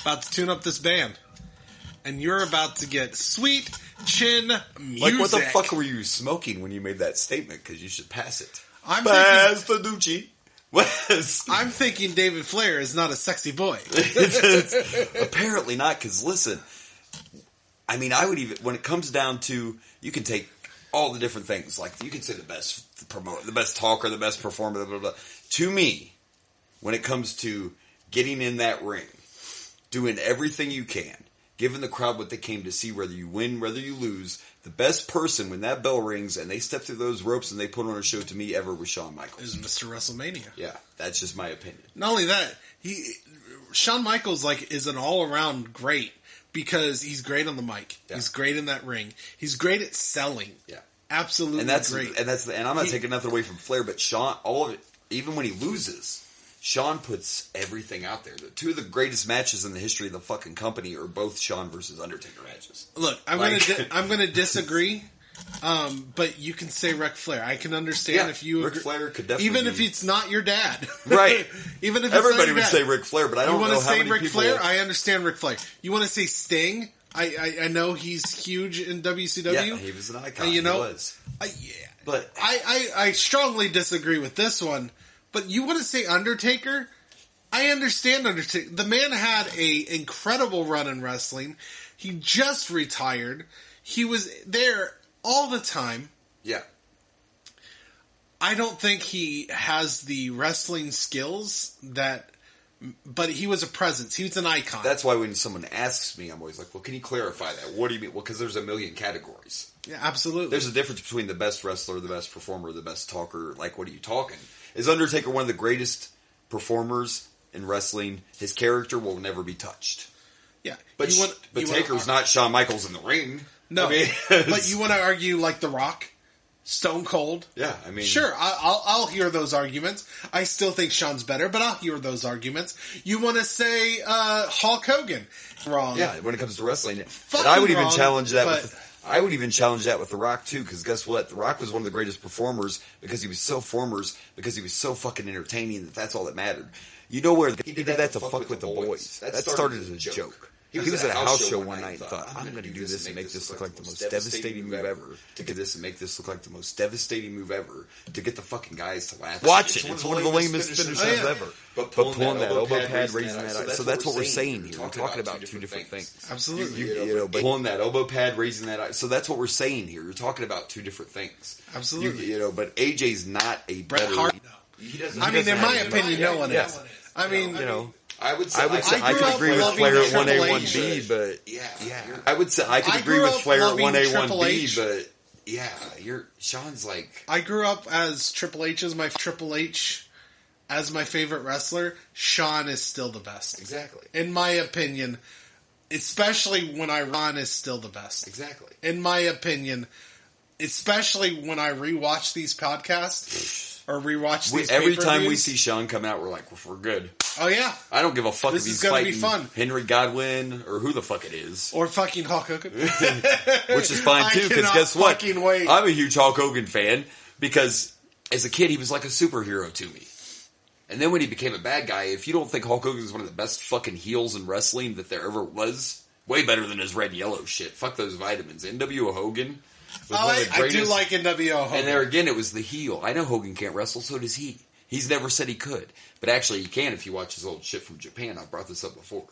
About to tune up this band. And you're about to get sweet chin music. Like, what the fuck were you smoking when you made that statement? Because you should pass it. Pass the Ducci. I'm thinking David Flair is not a sexy boy. Apparently not, because listen, I mean, I would even, when it comes down to, you can take all the different things, like you can say the best promoter, the best talker, the best performer, blah, blah, blah. To me, when it comes to getting in that ring, doing everything you can, giving the crowd what they came to see, whether you win, whether you lose, the best person when that bell rings and they step through those ropes and they put on a show to me ever was Shawn Michaels. Is Mr. WrestleMania. Yeah, that's just my opinion. Not only that, Shawn Michaels is an all around great because he's great on the mic. Yeah. He's great in that ring. He's great at selling. Yeah, absolutely, great. And I'm not taking nothing away from Flair, but Shawn, all of it, even when he loses, Shawn puts everything out there. The two of the greatest matches in the history of the fucking company are both Shawn versus Undertaker matches. Look, I'm gonna disagree, but you can say Ric Flair. I can understand if you Ric Flair could definitely even if it's not your dad, right? Even if everybody it's not your would dad. say Ric Flair, but I don't know how many Ric people. Flair? I understand Ric Flair. You want to say Sting? I know he's huge in WCW. Yeah, he was an icon. He was. But I strongly disagree with this one. But you want to say Undertaker? I understand Undertaker. The man had a incredible run in wrestling. He just retired. He was there all the time. Yeah. I don't think he has the wrestling skills but he was a presence. He was an icon. That's why when someone asks me, I'm always like, well, can you clarify that? What do you mean? Well, because there's a million categories. Yeah, absolutely. There's a difference between the best wrestler, the best performer, the best talker. Like, what are you talking? Is Undertaker one of the greatest performers in wrestling? His character will never be touched. Yeah. But Taker's not Shawn Michaels in the ring. No. I mean, but you want to argue like The Rock? Stone Cold? Yeah, I mean... Sure, I'll hear those arguments. I still think Shawn's better, but I'll hear those arguments. You want to say Hulk Hogan? Wrong. Yeah, when it comes to wrestling. And I would even challenge that with... I would even challenge that with The Rock too, because guess what? The Rock was one of the greatest performers because he was so fucking entertaining that's all that mattered. You know where he did that to fuck with the boys. That started as a joke. He was at a house show one night and thought, I'm going to do this and make this look like the most devastating move ever. To get this and make this look like the most devastating move ever. To get the fucking guys to laugh. Watch it. It's one of the lamest finishes ever. But pulling that elbow pad, raising that eye. So that's what we're saying here. We're talking about two different things. Absolutely. But pulling that elbow pad, raising that eye. So that's what we're saying here. You're talking about two different things. Absolutely. But AJ's not a Bret better... Hart. I mean, in my opinion, no one is. I mean... I could agree with Flair at 1A, 1B, but I would say I could agree with Flair at 1A, 1B, but Sean's like... I grew up as Triple H as my favorite wrestler. Sean is still the best. Exactly. In my opinion, especially when Ron is still the best. Exactly. In my opinion, especially when I rewatch these podcasts or rewatch these every time we see Sean come out, we're like, we're good. Oh yeah. I don't give a fuck this if he's gonna fighting be fun. Henry Godwin or who the fuck it is. Or fucking Hulk Hogan. Which is fine too, because guess what? Wait. I'm a huge Hulk Hogan fan because as a kid he was like a superhero to me. And then when he became a bad guy, if you don't think Hulk Hogan is one of the best fucking heels in wrestling that there ever was, way better than his red yellow shit. Fuck those vitamins. NWO Hogan was one of the greatest. I do like NWO Hogan. And there again, it was the heel. I know Hogan can't wrestle, so does he. He's never said he could. But actually, he can if you watch his old shit from Japan. I've brought this up before.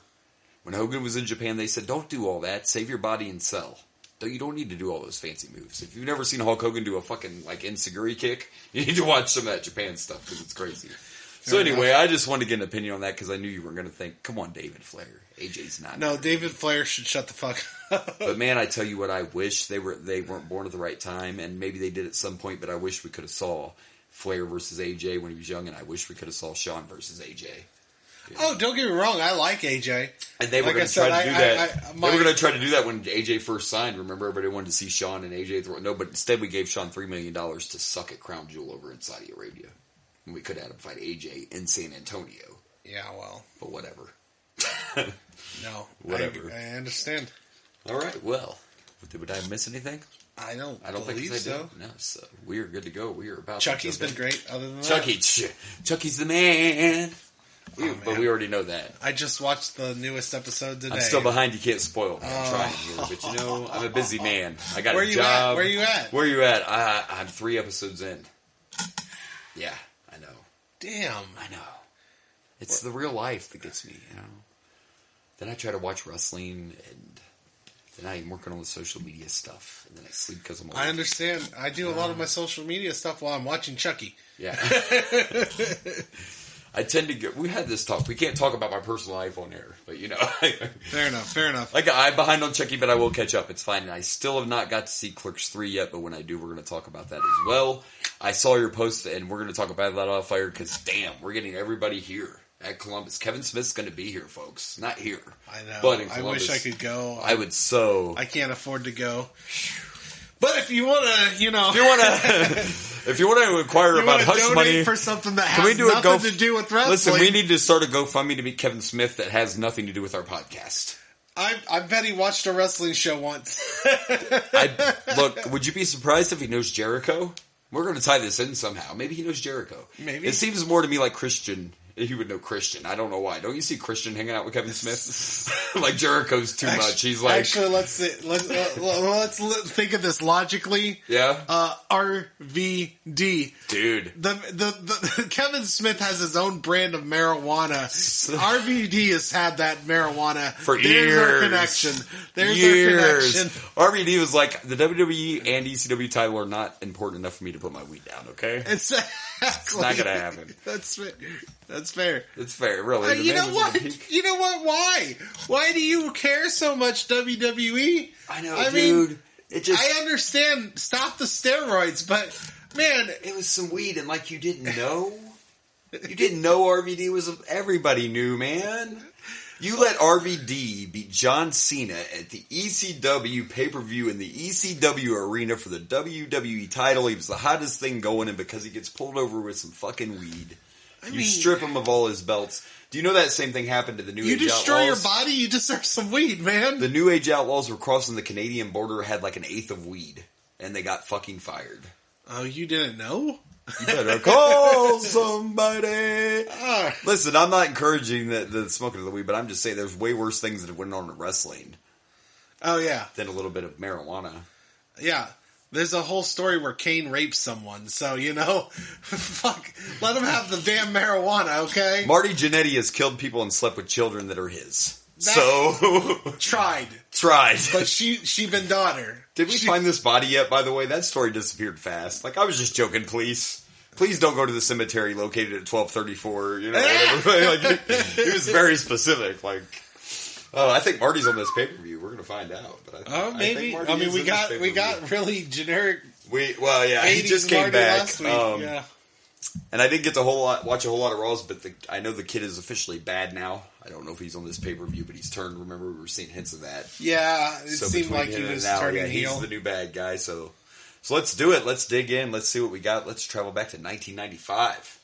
When Hogan was in Japan, they said, don't do all that. Save your body and sell. You don't need to do all those fancy moves. If you've never seen Hulk Hogan do a fucking, enziguri kick, you need to watch some of that Japan stuff, because it's crazy. So anyway, I just wanted to get an opinion on that, because I knew you were going to think, come on, David Flair. AJ's not. No, David Flair should shut the fuck up. But man, I tell you what, I wish they weren't born at the right time, and maybe they did at some point, but I wish we could have saw Flair versus AJ when he was young, and I wish we could have saw Shawn versus AJ. Oh, don't get me wrong, I like AJ. And they were going to try to do that. They were going to try to do that when AJ first signed. Remember, everybody wanted to see Shawn and AJ. No, but instead we gave Shawn $3 million to suck at Crown Jewel over in Saudi Arabia. And we could have had him fight AJ in San Antonio. Yeah, well. But whatever. No. Whatever. I understand. All right, well. Did I miss anything? I don't think so. No, so we are good to go. We are about Chucky's been great, other than that. Chucky's the man. But we already know that. I just watched the newest episode today. I'm still behind. You can't spoil me. I'm trying here. But I'm a busy man. I got a job. Where you at? I'm 3 episodes in. Yeah, I know. Damn. I know. It's the real life that gets me, Then I try to watch wrestling, and then I'm working on the social media stuff, and then I sleep because I'm old. I understand. I do a lot of my social media stuff while I'm watching Chucky. Yeah. I tend to get... We had this talk. We can't talk about my personal life on air, but Fair enough. I'm behind on Chucky, but I will catch up. It's fine. And I still have not got to see Clerks 3 yet, but when I do, we're going to talk about that as well. I saw your post, and we're going to talk about that off fire, because damn, we're getting everybody here at Columbus. Kevin Smith's going to be here, folks. Not here. I know. But in Columbus. I wish I could go. I would so... I can't afford to go. But if you want to, If you want to inquire about hush money for something that has nothing to do with wrestling. Listen, we need to start a GoFundMe to meet Kevin Smith that has nothing to do with our podcast. I bet he watched a wrestling show once. Look, would you be surprised if he knows Jericho? We're going to tie this in somehow. Maybe he knows Jericho. Maybe. It seems more to me like Christian. He would know Christian. I don't know why. Don't you see Christian hanging out with Kevin Smith? Like Jericho's too much. He's like... Actually, let's think of this logically. Yeah? RVD. Dude. The Kevin Smith has his own brand of marijuana. RVD has had that marijuana. For There's years. Our connection. There's our connection. RVD was like, the WWE and ECW title are not important enough for me to put my weed down, okay? It's not going to happen. That's fair. It's fair, really. You know what? Why? Why do you care so much, WWE? I know, dude. I understand. Stop the steroids, but man, it was some weed, and like you didn't know. You didn't know RVD was. Everybody knew, man. You let RVD beat John Cena at the ECW pay-per-view in the ECW arena for the WWE title. He was the hottest thing going, and because he gets pulled over with some fucking weed, You strip him of all his belts. Do you know that same thing happened to the New Age Outlaws? You destroy your body, you deserve some weed, man. The New Age Outlaws were crossing the Canadian border, had like an eighth of weed, and they got fucking fired. Oh, you didn't know? You better call somebody. Listen, I'm not encouraging the smoking of the weed, but I'm just saying there's way worse things that went on in wrestling. Oh, yeah. Than a little bit of marijuana. Yeah. There's a whole story where Kane rapes someone, so, fuck, let him have the damn marijuana, okay? Marty Jannetty has killed people and slept with children that are his. Tried. But she been daughter. Did we find this body yet, by the way? That story disappeared fast. Like, I was just joking, please. Please don't go to the cemetery located at 1234, whatever. It was very specific, I think Marty's on this pay-per-view. We're going to find out. But maybe. We got really generic. He just came Marty back. Last week. And I didn't get to watch a whole lot of Raws, but I know the kid is officially bad now. I don't know if he's on this pay-per-view, but he's turned. Remember, we were seeing hints of that. Yeah, it seemed like he was turning heel. He's the new bad guy, so let's do it. Let's dig in. Let's see what we got. Let's travel back to 1995.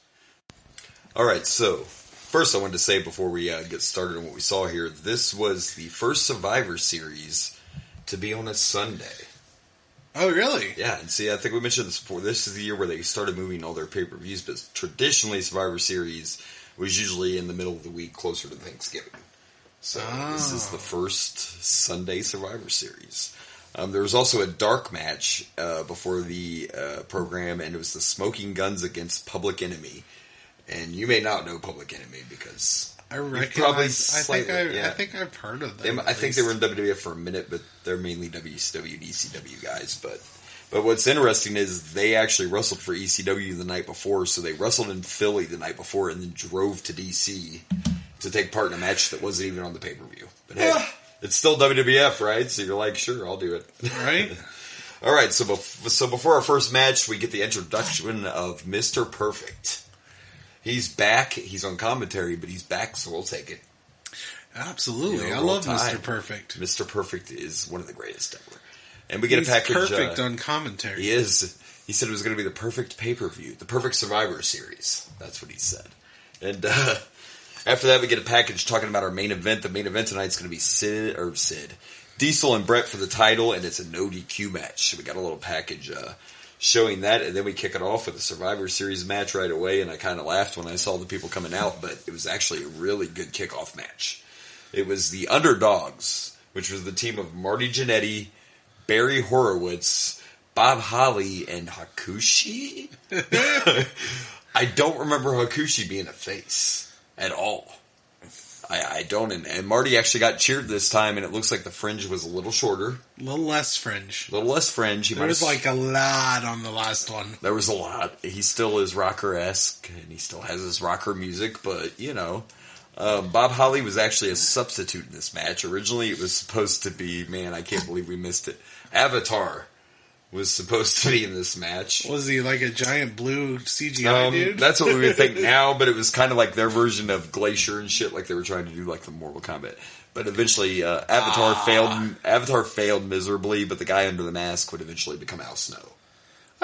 All right, so first I wanted to say before we get started on what we saw here, this was the first Survivor Series to be on a Sunday. Oh, really? Yeah, and see, I think we mentioned this before. This is the year where they started moving all their pay-per-views, but traditionally Survivor Series was usually in the middle of the week, closer to Thanksgiving. So this is the first Sunday Survivor Series. There was also a dark match before the program, and it was the Smoking Guns against Public Enemy. And you may not know Public Enemy because I recognize. I think I've heard of them. I think they were in WWF for a minute, but they're mainly WCW and ECW guys. But what's interesting is they actually wrestled for ECW the night before, so they wrestled in Philly the night before and then drove to DC to take part in a match that wasn't even on the pay-per-view. But hey, it's still WWF, right? So you're like, sure, I'll do it. Right? All right, so before our first match, we get the introduction of Mr. Perfect. He's back. He's on commentary, but he's back, so we'll take it. Absolutely. I love Mr. Perfect. Mr. Perfect is one of the greatest ever. And we get a package. He's perfect on commentary. He is. He said it was going to be the perfect pay-per-view, the perfect Survivor Series. That's what he said. And after that, we get a package talking about our main event. The main event tonight is going to be Sid, Diesel and Brett for the title, and it's a no DQ match. So we got a little package showing that, and then we kick it off with a Survivor Series match right away, and I kind of laughed when I saw the people coming out, but it was actually a really good kickoff match. It was the Underdogs, which was the team of Marty Jannetty, Barry Horowitz, Bob Holly, and Hakushi? I don't remember Hakushi being a face at all. I don't, and Marty actually got cheered this time, and it looks like the fringe was a little shorter. A little less fringe. There was like a lot on the last one. There was a lot. He still is rocker-esque, and he still has his rocker music, but, Bob Holly was actually a substitute in this match. Originally, it was supposed to be, man, I can't believe we missed it, Avatar was supposed to be in this match. Was he like a giant blue CGI dude? That's what we would think now, but it was kind of like their version of Glacier and shit, like they were trying to do like the Mortal Kombat. But eventually, Avatar failed miserably, but the guy under the mask would eventually become Al Snow.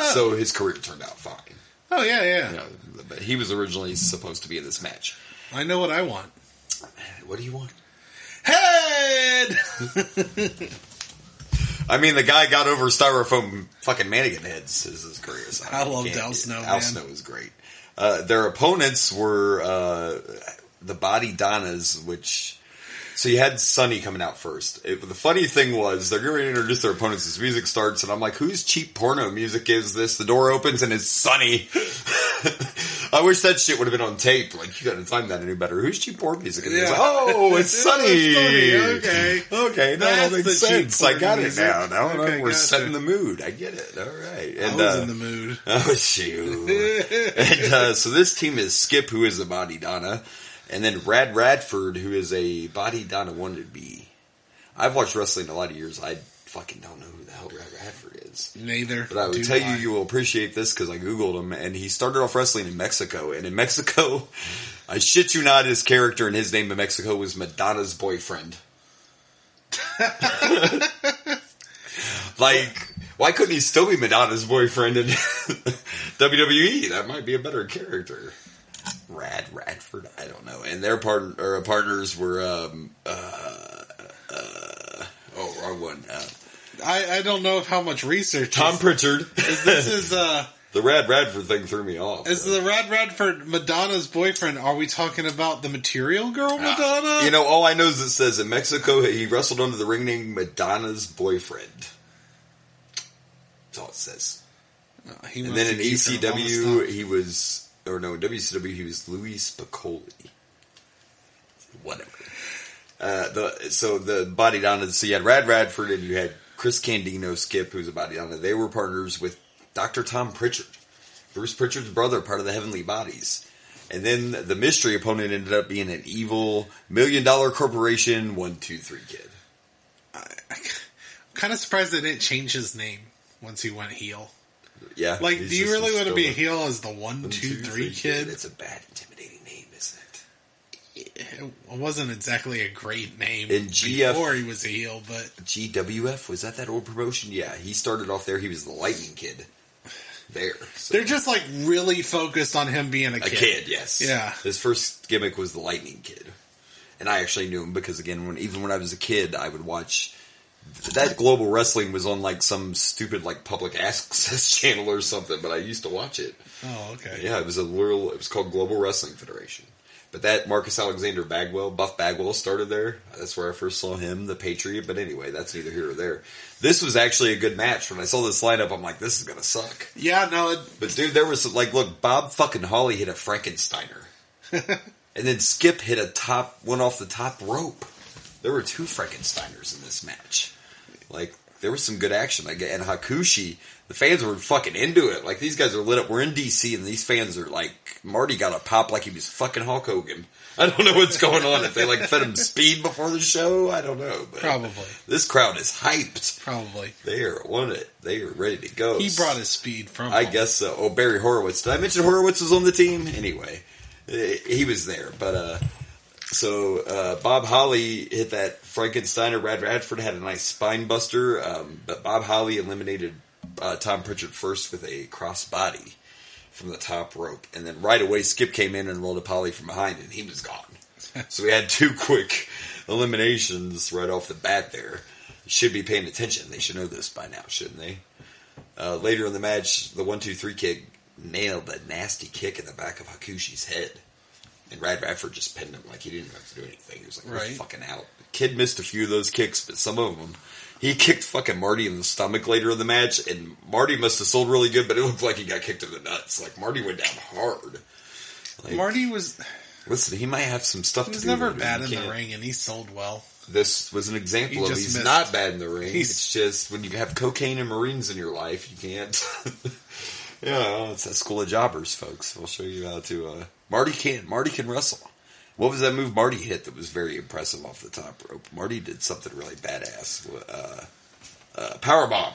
So his career turned out fine. Oh, yeah. But he was originally supposed to be in this match. I know what I want. What do you want? Head! I mean, the guy got over styrofoam fucking mannequin heads as his career. So I loved Al Snow, man. Al Snow was great. Their opponents were the Body Donnas, which... So you had Sonny coming out first. The funny thing was, they're going to introduce their opponents as music starts, and I'm like, whose cheap porno music is this? The door opens, and it's Sonny. I wish that shit would have been on tape. Like, you couldn't find that any better. Whose cheap porn music is this? Oh, it's Sonny. Okay, that makes sense. I got it now. Now we're setting the mood. I get it. All right. And, I was in the mood. Oh, shoot. And so this team is Skip, who is a Body Donna. And then Rad Radford, who is a Body Donna wannabe. I've watched wrestling a lot of years. I fucking don't know who the hell Rad Radford is. Neither. But I would tell you, you will appreciate this because I Googled him. And he started off wrestling in Mexico. And in Mexico, I shit you not, his character and his name in Mexico was Madonna's boyfriend. Like, why couldn't he still be Madonna's boyfriend in WWE? That might be a better character. Radford, I don't know. And their partners were wrong one. I don't know how much research. Tom Pritchard. This is the Radford thing threw me off. Is the Radford Madonna's boyfriend? Are we talking about the Material Girl Madonna? All I know is it says in Mexico he wrestled under the ring name Madonna's boyfriend. That's all it says. And then in ECW he was, in WCW he was Louis Piccoli. Whatever. So the Body Donna. So you had Radford and you had Chris Candido, Skip, who's a Body Donna. They were partners with Dr. Tom Pritchard, Bruce Pritchard's brother, part of the Heavenly Bodies. And then the mystery opponent ended up being an evil $1 million corporation 1-2-3 Kid. I'm kind of surprised they didn't change his name once he went heel. Yeah. Like, do you really want to be a heel as the 1-2-3 Kid? It's a bad, intimidating name, isn't it? It wasn't exactly a great name and before he was a heel, but... GWF, was that old promotion? Yeah, he started off there. He was the Lightning Kid. There. So. They're just, like, really focused on him being a kid. A kid, yes. Yeah. His first gimmick was the Lightning Kid. And I actually knew him because, again, even when I was a kid, I would watch... That Global Wrestling was on, like, some stupid, like, public access channel or something, but I used to watch it. Oh, okay. Yeah, it was called Global Wrestling Federation. But that Marcus Alexander Buff Bagwell started there. That's where I first saw him, the Patriot. But anyway, that's neither here or there. This was actually a good match. When I saw this lineup, I'm like, this is going to suck. Yeah, no. But dude, there was, like, look, Bob fucking Holly hit a Frankensteiner. And then Skip hit one off the top rope. There were 2 Frankensteiners in this match. Like, there was some good action. And Hakushi, the fans were fucking into it. Like, these guys are lit up. We're in DC, and these fans are like, Marty got a pop like he was fucking Hulk Hogan. I don't know what's going on. If they, like, fed him speed before the show, I don't know. But probably. This crowd is hyped. Probably. They are on it. They are ready to go. He brought his speed from I guess so. Oh, Barry Horowitz. Did I mention Horowitz was on the team? Anyway, he was there. But, So Bob Holly hit that Frankensteiner. Radford had a nice spine buster, but Bob Holly eliminated Tom Pritchard first with a crossbody from the top rope, and then right away Skip came in and rolled a poly from behind, and he was gone. So we had 2 quick eliminations right off the bat there. You should be paying attention. They should know this by now, shouldn't they? Later in the match, the 1-2-3 Kid nailed a nasty kick in the back of Hakushi's head. And Radford just pinned him like he didn't have to do anything. He was like, we're fucking out. The kid missed a few of those kicks, but some of them, he kicked fucking Marty in the stomach later in the match, and Marty must have sold really good, but it looked like he got kicked in the nuts. Like, Marty went down hard. Like, Marty was... Listen, he might have some stuff to do. He was never bad in the ring, and he sold well. This was an example of he's not bad in the ring. It's just, when you have cocaine and Marines in your life, you can't... it's that school of jobbers, folks. We'll show you how to... Marty can wrestle. What was that move Marty hit that was very impressive off the top rope? Marty did something really badass. Powerbomb.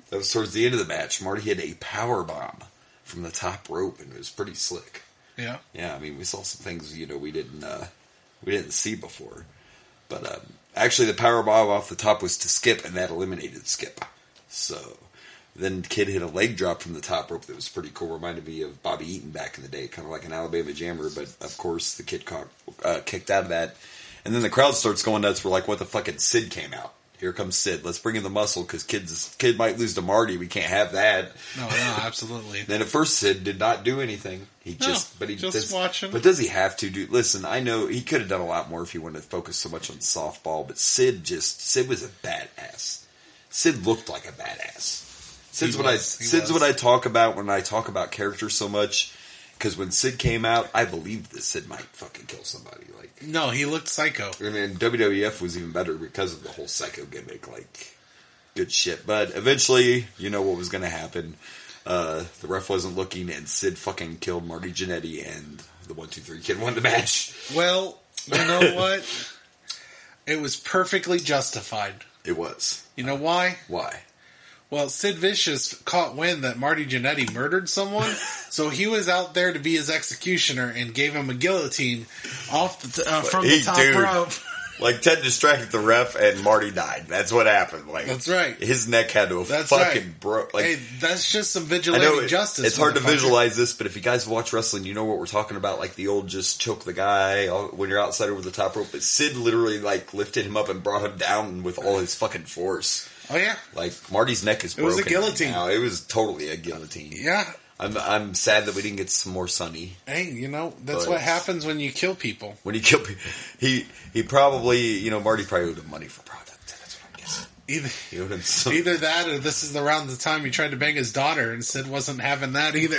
That was towards the end of the match. Marty hit a powerbomb from the top rope, and it was pretty slick. Yeah. Yeah, I mean, we saw some things, we didn't see before. But actually, the powerbomb off the top was to Skip, and that eliminated Skip. So... Then Kid hit a leg drop from the top rope that was pretty cool. Reminded me of Bobby Eaton back in the day, kind of like an Alabama Jammer. But, of course, the Kid kicked out of that. And then the crowd starts going nuts. We're like, what the fuck? And Sid came out. Here comes Sid. Let's bring in the muscle because Kid might lose to Marty. We can't have that. No, absolutely. Then at first Sid did not do anything. He watching. But does he have to do? Listen, I know he could have done a lot more if he wouldn't have focused so much on softball. But Sid was a badass. Sid looked like a badass. Sid's what I talk about when I talk about characters so much. Because when Sid came out, I believed that Sid might fucking kill somebody. Like, no, he looked psycho. And then WWF was even better because of the whole psycho gimmick. Like, good shit. But eventually, you know what was going to happen. The ref wasn't looking, and Sid fucking killed Marty Jannetty, and the 1-2-3 Kid won the match. Well, you know what? It was perfectly justified. It was. You know why? Why? Well, Sid Vicious caught wind that Marty Jannetty murdered someone, so he was out there to be his executioner and gave him a guillotine from the top rope. Like, Ted distracted the ref and Marty died. That's what happened. Like, that's right. His neck had to have fucking broke. Like, hey, that's just some vigilante justice. It's hard to visualize this, but if you guys watch wrestling, you know what we're talking about. Like, the old just choke the guy when you're outside over the top rope. But Sid literally, like, lifted him up and brought him down with all his fucking force. Oh, yeah. Like, Marty's neck is broken. It was a guillotine. Right now. It was totally a guillotine. Yeah. I'm sad that we didn't get some more Sunny. Hey, that's what happens when you kill people. When you kill people. He probably, Marty probably owed him money for product. That's what I'm guessing. Either that or this is around the time he tried to bang his daughter and Sid wasn't having that either.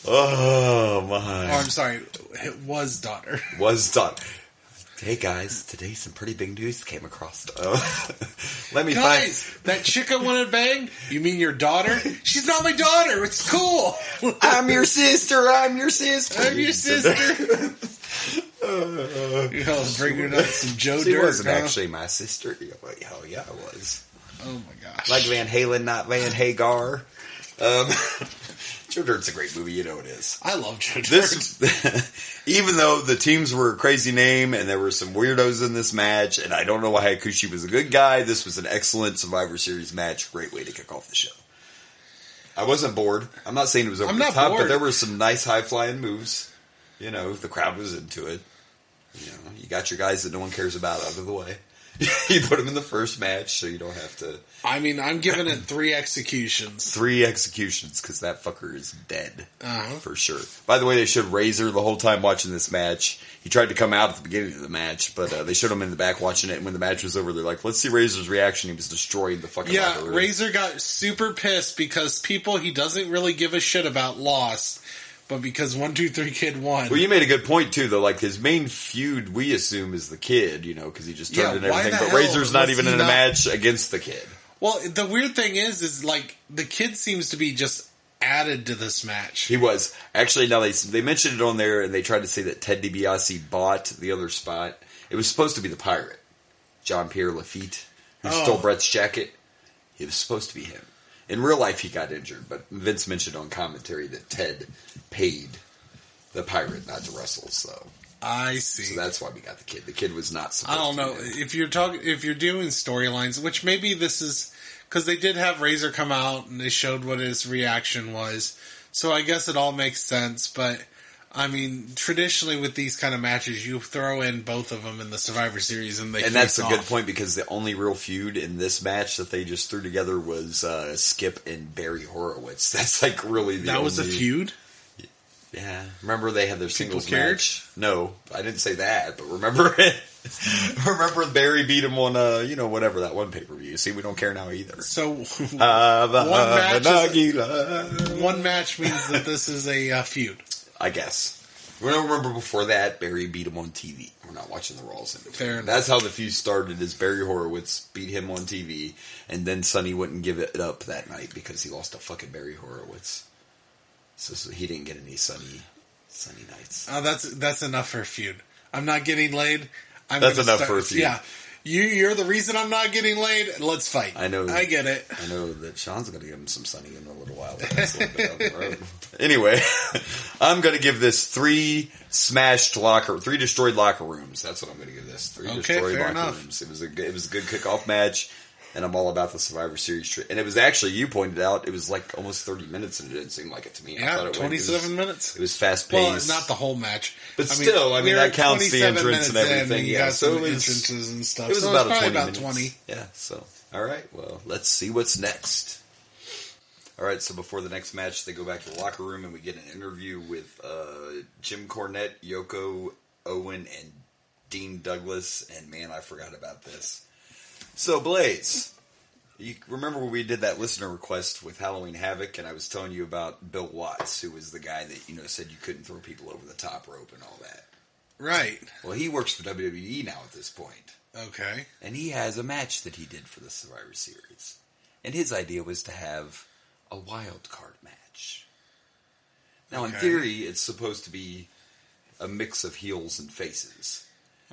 Oh, my. Oh, I'm sorry. It was daughter. Was daughter. Hey guys, today some pretty big news came across. Let me that chick I wanted to bang? You mean your daughter? She's not my daughter. It's cool. I'm your sister. I'm your sister. I'm your sister. Bringing up some Joe Dirt. She wasn't actually my sister. Oh yeah, I was. Oh my gosh. Like Van Halen, not Van Hagar. Joe Dirt's a great movie, you know it is. I love Joe Dirt. Even though the teams were a crazy name and there were some weirdos in this match, and I don't know why Hakushi was a good guy, this was an excellent Survivor Series match. Great way to kick off the show. I wasn't bored. I'm not saying it was over the top, but there were some nice high-flying moves. The crowd was into it. You got your guys that no one cares about out of the way. You put them in the first match, so you don't have to... I mean, I'm giving it 3 executions. 3 executions, because that fucker is dead. For sure. By the way, they showed Razor the whole time watching this match. He tried to come out at the beginning of the match, but they showed him in the back watching it, and when the match was over, they're like, let's see Razor's reaction. He was destroying the fucking locker room. Razor got super pissed because people he doesn't really give a shit about lost. But because 1, 2, 3 Kid won. Well, you made a good point, too, though. Like, his main feud, we assume, is the Kid, because he just turned in everything. But Razor's not even in a match against the Kid. Well, the weird thing is like, the Kid seems to be just added to this match. He was. Actually, now they mentioned it on there, and they tried to say that Ted DiBiase bought the other spot. It was supposed to be the Pirate, Jean-Pierre Lafitte, who stole Brett's jacket. It was supposed to be him. In real life, he got injured, but Vince mentioned on commentary that Ted paid the Pirate not to wrestle, so... I see. So that's why we got the Kid. The Kid was not supposed to. I don't know. If you're doing storylines, which maybe this is... Because they did have Razor come out, and they showed what his reaction was. So I guess it all makes sense, but... I mean, traditionally with these kind of matches, you throw in both of them in the Survivor Series, and that's a good point, because the only real feud in this match that they just threw together was Skip and Barry Horowitz. That's like really the was a feud? Yeah. Remember they had their singles match? No, I didn't say that, but remember it. Remember Barry beat him on, whatever, that one pay-per-view. See, we don't care now either. So, one match means that this is a feud. I guess. We don't remember before that, Barry beat him on TV. We're not watching the Raws in between. Fair enough. That's how the feud started, is Barry Horowitz beat him on TV, and then Sonny wouldn't give it up that night because he lost to fucking Barry Horowitz. So he didn't get any sunny nights. Oh, that's enough for a feud. I'm not getting laid. That's enough for a feud. Yeah. You're the reason I'm not getting laid. Let's fight. I know. I get it. I know that Sean's going to give him some sunny in a little while. That's a little bit down the road. Anyway, I'm going to give this 3 destroyed locker rooms. That's what I'm going to give this. 3 destroyed locker rooms. It was a good kickoff match, and I'm all about the Survivor Series. And it was actually, you pointed out, it was like almost 30 minutes, and it didn't seem like it to me. Yeah, I thought 27 minutes. It was fast paced. Well, not the whole match, but still, that counts the entrance and everything. Yeah, so entrances and stuff. It was about probably 20 minutes. 20. Yeah. So, all right. Well, let's see what's next. All right. So before the next match, they go back to the locker room, and we get an interview with Jim Cornette, Yoko, Owen, and Dean Douglas. And man, I forgot about this. So, Blaze, you remember when we did that listener request with Halloween Havoc, and I was telling you about Bill Watts, who was the guy that, said you couldn't throw people over the top rope and all that. Right. Well, he works for WWE now at this point. Okay. And he has a match that he did for the Survivor Series. And his idea was to have a wild card match. Now, in theory, it's supposed to be a mix of heels and faces.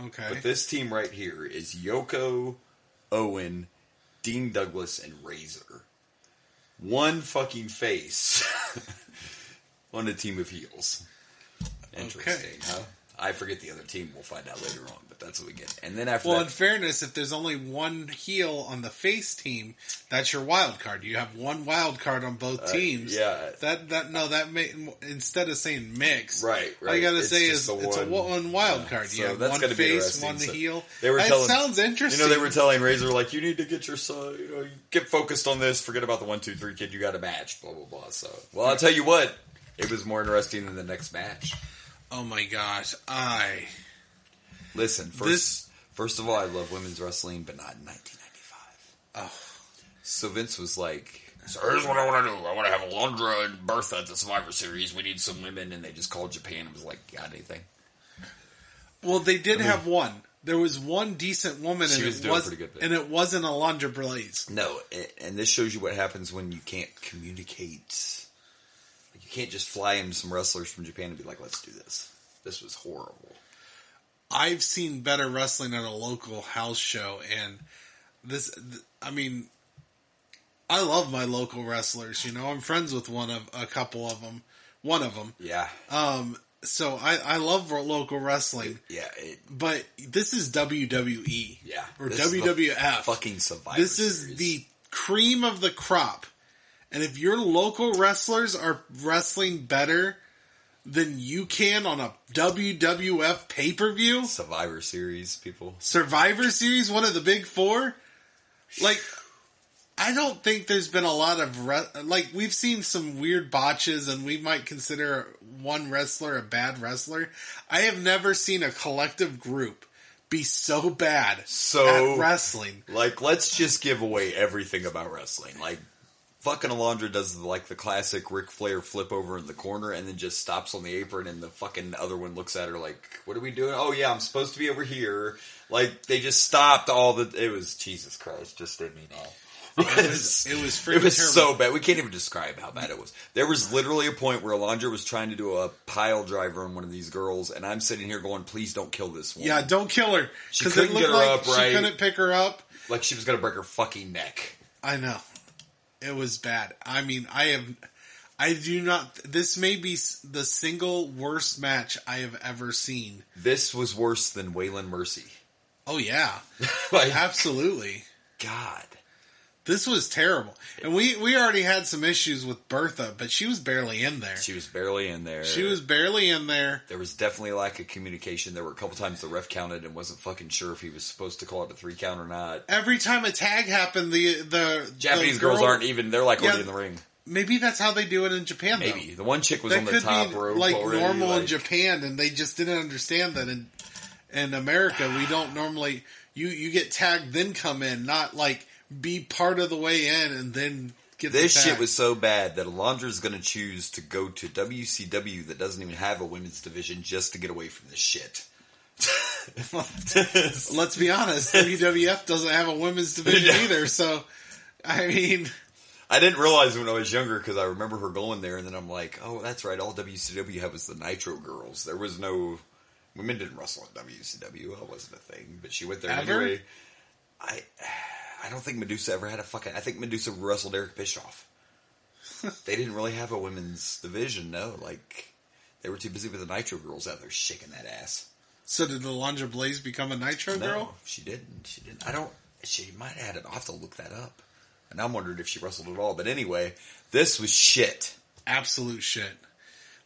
Okay. But this team right here is Yoko, Owen, Dean Douglas, and Razor. One fucking face on a team of heels. Interesting, huh? I forget the other team. We'll find out later on, but that's what we get. And then after well, that... in fairness, if there's only one heel on the face team, that's your wild card. You have one wild card on both teams. Yeah. Instead of saying mix, right. all you gotta say is it's a one wild card. So you have that's one face, one heel. That sounds interesting. They were telling Razor, like, you need to get your son, get focused on this, forget about the 1, 2, 3 kid, you got a match, blah, blah, blah. So, well, I'll tell you what, it was more interesting than the next match. Oh my gosh, Listen, first of all, I love women's wrestling, but not in 1995. Oh. So Vince was like, so here's what I want to do. I want to have Alundra and Bertha at the Survivor Series. We need some women, and they just called Japan and was like, got anything? Well, they did have one. There was one decent woman, she and was doing pretty good. And it wasn't Alundra Blaze. No, and this shows you what happens when you can't communicate. You can't just fly in some wrestlers from Japan and be like, let's do this. This was horrible. I've seen better wrestling at a local house show, and I love my local wrestlers. I'm friends with a couple of them. One of them. Yeah. So I love local wrestling. But this is WWE. Yeah. Or WWF. Fucking Survivor This is Series. the cream of the crop. And if your local wrestlers are wrestling better than you can on a WWF pay-per-view... Survivor Series, people. Survivor Series, one of the big four? Like, I don't think there's been a lot of... we've seen some weird botches, and we might consider one wrestler a bad wrestler. I have never seen a collective group be so bad at wrestling. Like, let's just give away everything about wrestling. Like, fucking Alundra does the classic Ric Flair flip over in the corner and then just stops on the apron, and the fucking other one looks at her like, what are we doing? Oh yeah, I'm supposed to be over here. Like, they just stopped it was, Jesus Christ, just did me now. It was freaking It was terrible. so bad. We can't even describe how bad it was. There was literally a point where Alundra was trying to do a pile driver on one of these girls, and I'm sitting here going, please don't kill this woman. Yeah, don't kill her. She couldn't get her up right. She couldn't pick her up. Like she was going to break her fucking neck. I know. It was bad. I mean, this may be the single worst match I have ever seen. This was worse than Waylon Mercy. Oh yeah. Like, absolutely. God. This was terrible. And we already had some issues with Bertha, but she was barely in there. She was barely in there. There was definitely a lack of communication. There were a couple times the ref counted and wasn't fucking sure if he was supposed to call it a 3 count or not. Every time a tag happened, the Japanese girls aren't even, they're like already in the ring. Maybe that's how they do it in Japan, Maybe. though. The one chick was on the top rope like already. Normal in Japan, and they just didn't understand that in America, we don't normally, you get tagged, then come in, not like be part of the way in and then get this the tag. Shit was so bad that Alundra's going to choose to go to WCW that doesn't even have a women's division just to get away from this shit. Let's be honest, WWF doesn't have a women's division either, so, I mean... I didn't realize when I was younger because I remember her going there, and then I'm like, oh, that's right, all WCW had was the Nitro Girls. There was no... Women didn't wrestle in WCW, that wasn't a thing, but she went there anyway. I don't think Medusa ever had a fucking... I think Medusa wrestled Eric Bischoff. They didn't really have a women's division, no. Like, they were too busy with the Nitro Girls out there shaking that ass. So did Alundra Blaze become a Nitro girl? No, she didn't. She might have had it. I'll have to look that up. And I'm wondering if she wrestled at all. But anyway, this was shit. Absolute shit.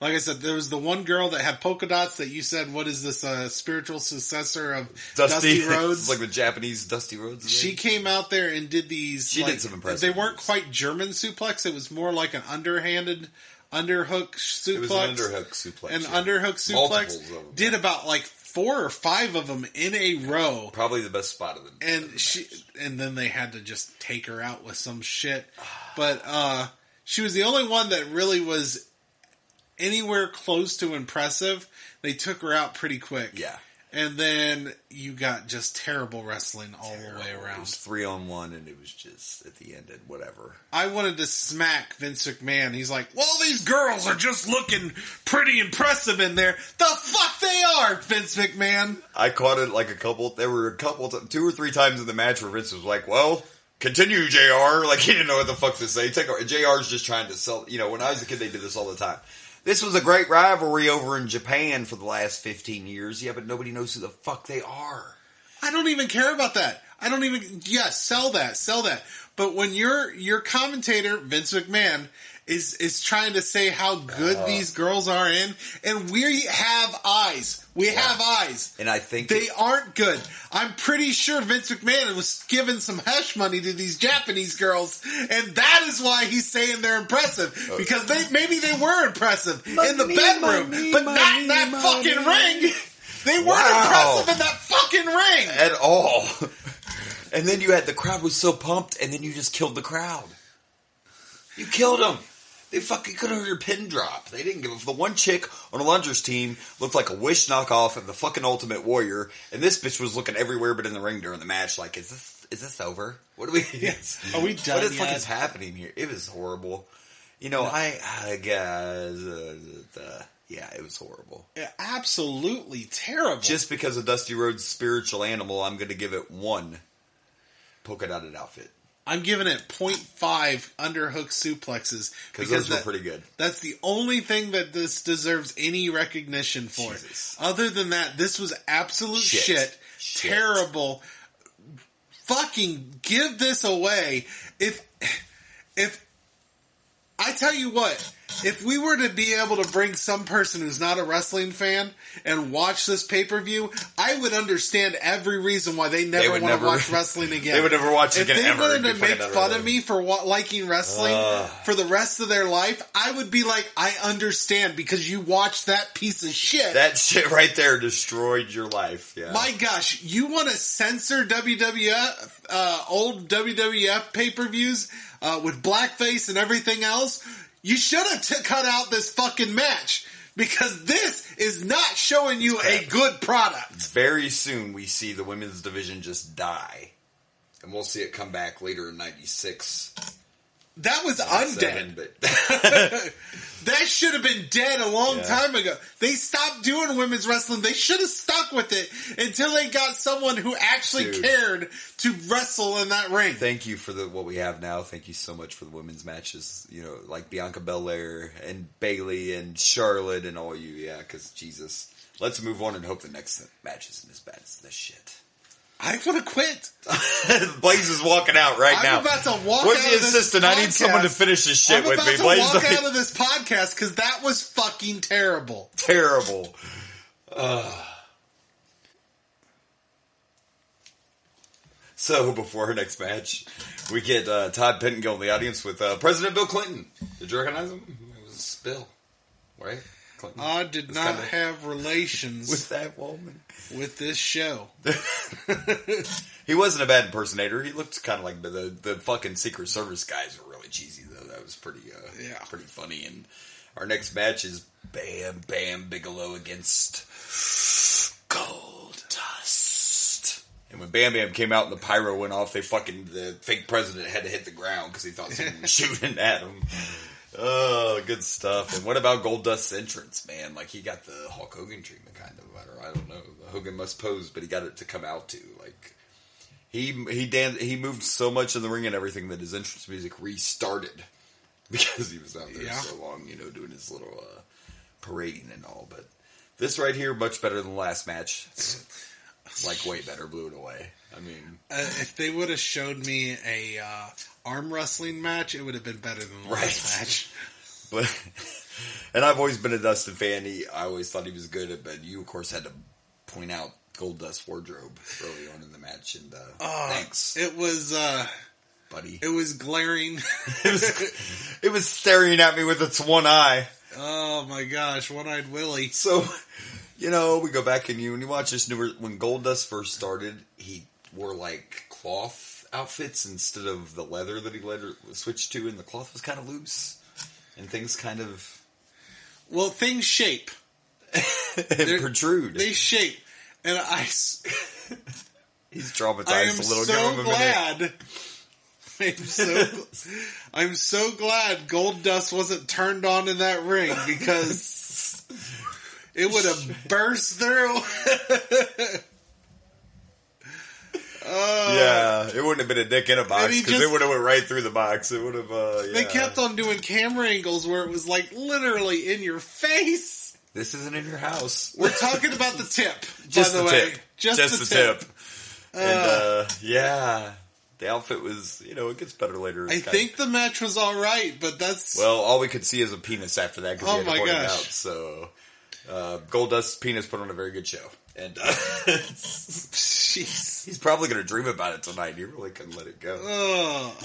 Like I said, there was the one girl that had polka dots that you said, what is this, spiritual successor of Dusty Rhodes? It's like the Japanese Dusty Rhodes. She came out there and did these... She did some impressive They weren't moves. quite German suplex. It was more like an underhook suplex. It was an underhook suplex. Underhook suplex. Multiples of them. Did about like 4 or 5 of them in a row. Probably the best spot of them. And then they had to just take her out with some shit. But she was the only one that really was anywhere close to impressive. They took her out pretty quick. Yeah. And then you got just terrible wrestling all the way around. It was 3-on-1, and it was just, at the end, and whatever. I wanted to smack Vince McMahon. He's like, well, these girls are just looking pretty impressive in there. The fuck they are, Vince McMahon. I caught it like there were a couple, 2 or 3 times in the match where Vince was like, well... Continue, JR. Like, he didn't know what the fuck to say. JR's just trying to sell... when I was a kid, they did this all the time. This was a great rivalry over in Japan for the last 15 years. Yeah, but nobody knows who the fuck they are. I don't even care about that. I don't even... Yes, sell that. But when your commentator, Vince McMahon, is trying to say how good these girls are in, and we have eyes. We have eyes. And I think... They aren't good. I'm pretty sure Vince McMahon was giving some hush money to these Japanese girls, and that is why he's saying they're impressive. Because maybe they were impressive in the bedroom, but not in that fucking ring. They weren't impressive in that fucking ring. At all. And then you had the crowd was so pumped, and then you just killed the crowd. You killed them. They fucking could have heard your pin drop. They didn't give a... The one chick on Alundra's team looked like a Wish knockoff of the fucking Ultimate Warrior, and this bitch was looking everywhere but in the ring during the match like, is this over? What are we... Are we done What the fuck yet? is happening here? It was horrible. You know, I guess... yeah, it was horrible. Yeah, absolutely terrible. Just because of Dusty Rhodes' spiritual animal, I'm going to give it 1 polka dotted outfit. I'm giving it 0.5 underhook suplexes. Because those were pretty good. That's the only thing that this deserves any recognition for. Jesus. Other than that, this was absolute shit. Terrible. Fucking give this away. If I tell you what, if we were to be able to bring some person who's not a wrestling fan and watch this pay-per-view, I would understand every reason why they never want to watch wrestling again. They would never watch it again ever. If they wanted to make fun of me for liking wrestling for the rest of their life, I would be like, I understand because you watched that piece of shit. That shit right there destroyed your life. Yeah. My gosh, you want to censor WWF, old WWF pay-per-views with blackface and everything else? You should have cut out this fucking match because this is not showing you a good product. Very soon we see the women's division just die. And we'll see it come back later in 96. That was undead. But that should have been dead a long time ago. They stopped doing women's wrestling. They should have stuck with it until they got someone who actually cared to wrestle in that ring. Thank you for what we have now. Thank you so much for the women's matches. You know, like Bianca Belair and Bayley and Charlotte and all you. Yeah, because Jesus. Let's move on and hope the next match isn't as bad as this shit. I want to quit. Blaze is walking out now. I'm about to walk Where's out the of this assistant? podcast. I need someone to finish this shit with me. I'm about to walk out of this podcast because that was fucking terrible. Terrible. So, before our next match, we get Todd Pettengill in the audience with President Bill Clinton. Did you recognize him? It was Bill, right? Clinton. I did not have relations with that woman. With this show. He wasn't a bad impersonator. He looked kind of like the fucking Secret Service guys were really cheesy, though. That was pretty funny. And our next match is Bam Bam Bigelow against Goldust. And when Bam Bam came out and the pyro went off, the fake president had to hit the ground because he thought someone was shooting at him. Oh, good stuff. And what about Goldust's entrance, man? Like, he got the Hulk Hogan treatment, kind of. I don't know. Hogan must pose, but he got it to come out, too. Like, he moved so much in the ring and everything that his entrance music restarted. Because he was out there so long, doing his little parading and all. But this right here, much better than the last match. Like, way better. Blew it away. I mean... if they would have showed me a arm wrestling match, it would have been better than the last match. But, and I've always been a Dustin fan. I always thought he was good, but you, of course, had to point out Goldust's wardrobe early on in the match. And thanks. It was... buddy. It was glaring. It was staring at me with its one eye. Oh, my gosh. One-eyed Willie. So... we go back and when you watch this when Goldust first started, he wore like cloth outfits instead of the leather that he later switched to, and the cloth was kind of loose, and things kind of... Well, things shape. and protrude. They shape. And He's traumatized a little. Give him a minute. I'm so glad Goldust wasn't turned on in that ring because... It would have burst through. Yeah. it wouldn't have been a dick in a box because it would have went right through the box. It would have. They kept on doing camera angles where it was like literally in your face. This isn't in your house. We're talking about the tip, by the way. Tip. Just the tip. And yeah, the outfit was. It gets better later. I think the match was all right, but that's all we could see is a penis after that because he had to point it out. Gosh. So Goldust's penis put on a very good show. And he's probably going to dream about it tonight. He really couldn't let it go.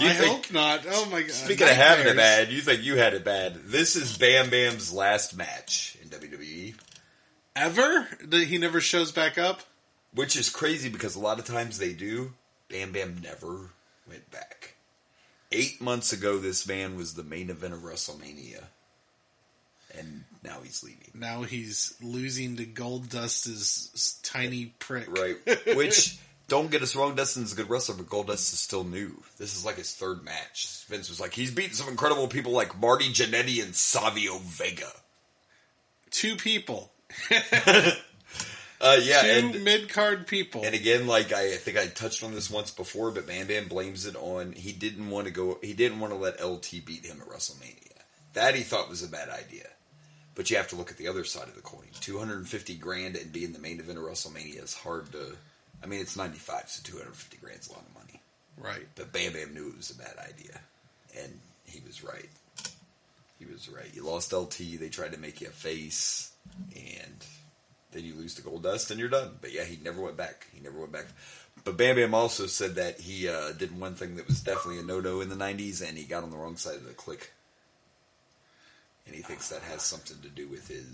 I hope not. Oh my god! Speaking of having it bad, you think you had it bad. This is Bam Bam's last match in WWE. Ever? He never shows back up? Which is crazy because a lot of times they do. Bam Bam never went back. 8 months ago, this man was the main event of WrestleMania. And now he's leaving. Now he's losing to Goldust's tiny prick. Right. Which, don't get us wrong, Dustin's a good wrestler, but Goldust is still new. This is like his third match. Vince was like, he's beaten some incredible people like Marty Jannetty and Savio Vega. 2 people. Two mid-card people. And again, I think I touched on this once before, but Bam Bam blames it on, he didn't want to let LT beat him at WrestleMania. That he thought was a bad idea. But you have to look at the other side of the coin. $250,000 and being the main event of WrestleMania is hard to. I mean, it's 95, so $250,000 is a lot of money. Right. But Bam Bam knew it was a bad idea, and he was right. He was right. You lost LT. They tried to make you a face, and then you lose to Goldust, and you're done. But yeah, he never went back. But Bam Bam also said that he did one thing that was definitely a no-no in the 90s, and he got on the wrong side of the clique. And he thinks that has something to do with the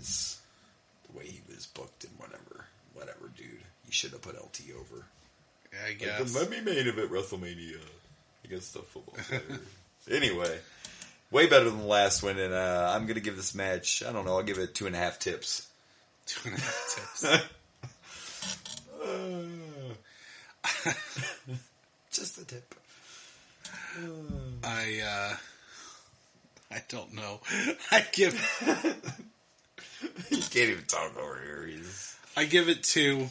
way he was booked and whatever, dude. You should have put LT over. Yeah, I guess. Let me main event WrestleMania against the football player. Anyway, way better than the last one, and I'm going to give this match, I don't know, I'll give it 2.5 tips. 2.5 tips. Just a tip. I don't know. I give. You can't even talk over here. I give it 2.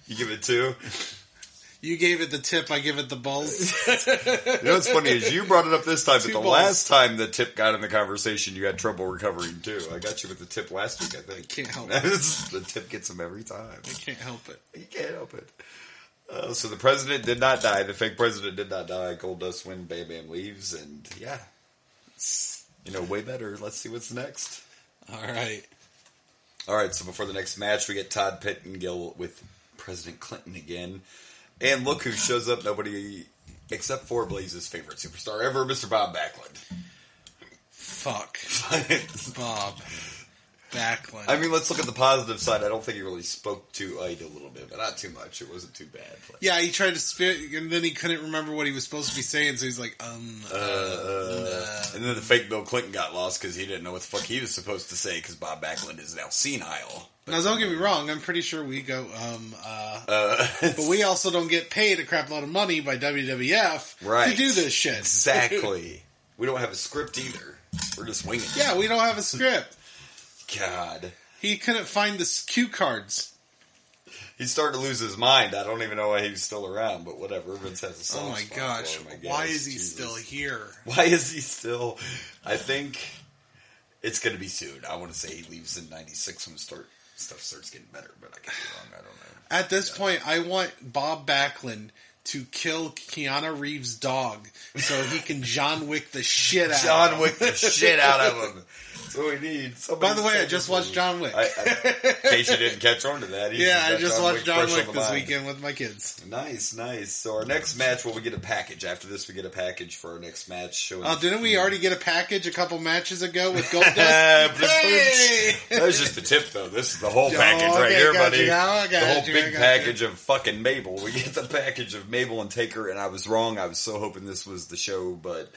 You give it 2? You gave it the tip. I give it the balls. You know what's funny is you brought it up this time, but the balls. last time the tip got in the conversation, you had trouble recovering too. I got you with the tip last week, I think. I can't help it. The tip gets him every time. I can't help it. You can't help it. So the president did not die. The fake president did not die. Goldust win. Bam Bam leaves, and yeah, way better. Let's see what's next. All right. So before the next match, we get Todd Pettengill with President Clinton again, and look who shows up. Nobody except for Blaze's favorite superstar ever, Mr. Bob Backlund. Fuck. Bob Backlund. I mean, let's look at the positive side. I don't think he really spoke to Ide a little bit, but not too much. It wasn't too bad. Yeah, he tried to spit, and then he couldn't remember what he was supposed to be saying, so he's like, And then the fake Bill Clinton got lost because he didn't know what the fuck he was supposed to say because Bob Backlund is now senile. Now, don't get me wrong. I'm pretty sure we go, but we also don't get paid a crap load of money by WWF to do this shit. Exactly. We don't have a script either. We're just winging it. Yeah, we don't have a script. God. He couldn't find the cue cards. He's starting to lose his mind. I don't even know why he's still around, but whatever. Vince has a song. Oh my gosh. Why is he still here? Why is he still? I think it's going to be soon. I want to say he leaves in 96 when stuff starts getting better, but I could be wrong. I don't know. At this point, I want Bob Backlund to kill Keanu Reeves' dog so he can John Wick the shit out of him. John Wick the shit out of him. That's what we need. By the way, I just watched John Wick. In case you didn't catch on to that. I just watched John Wick this weekend with my kids. Nice. So our next match, we get a package. After this, we get a package for our next match. Didn't we already get a package a couple matches ago with Goldust? Hey! That was just the tip, though. This is the whole package right here, buddy. The whole big package of fucking Mabel. We get the package of Mabel and Taker, and I was wrong. I was so hoping this was the show, but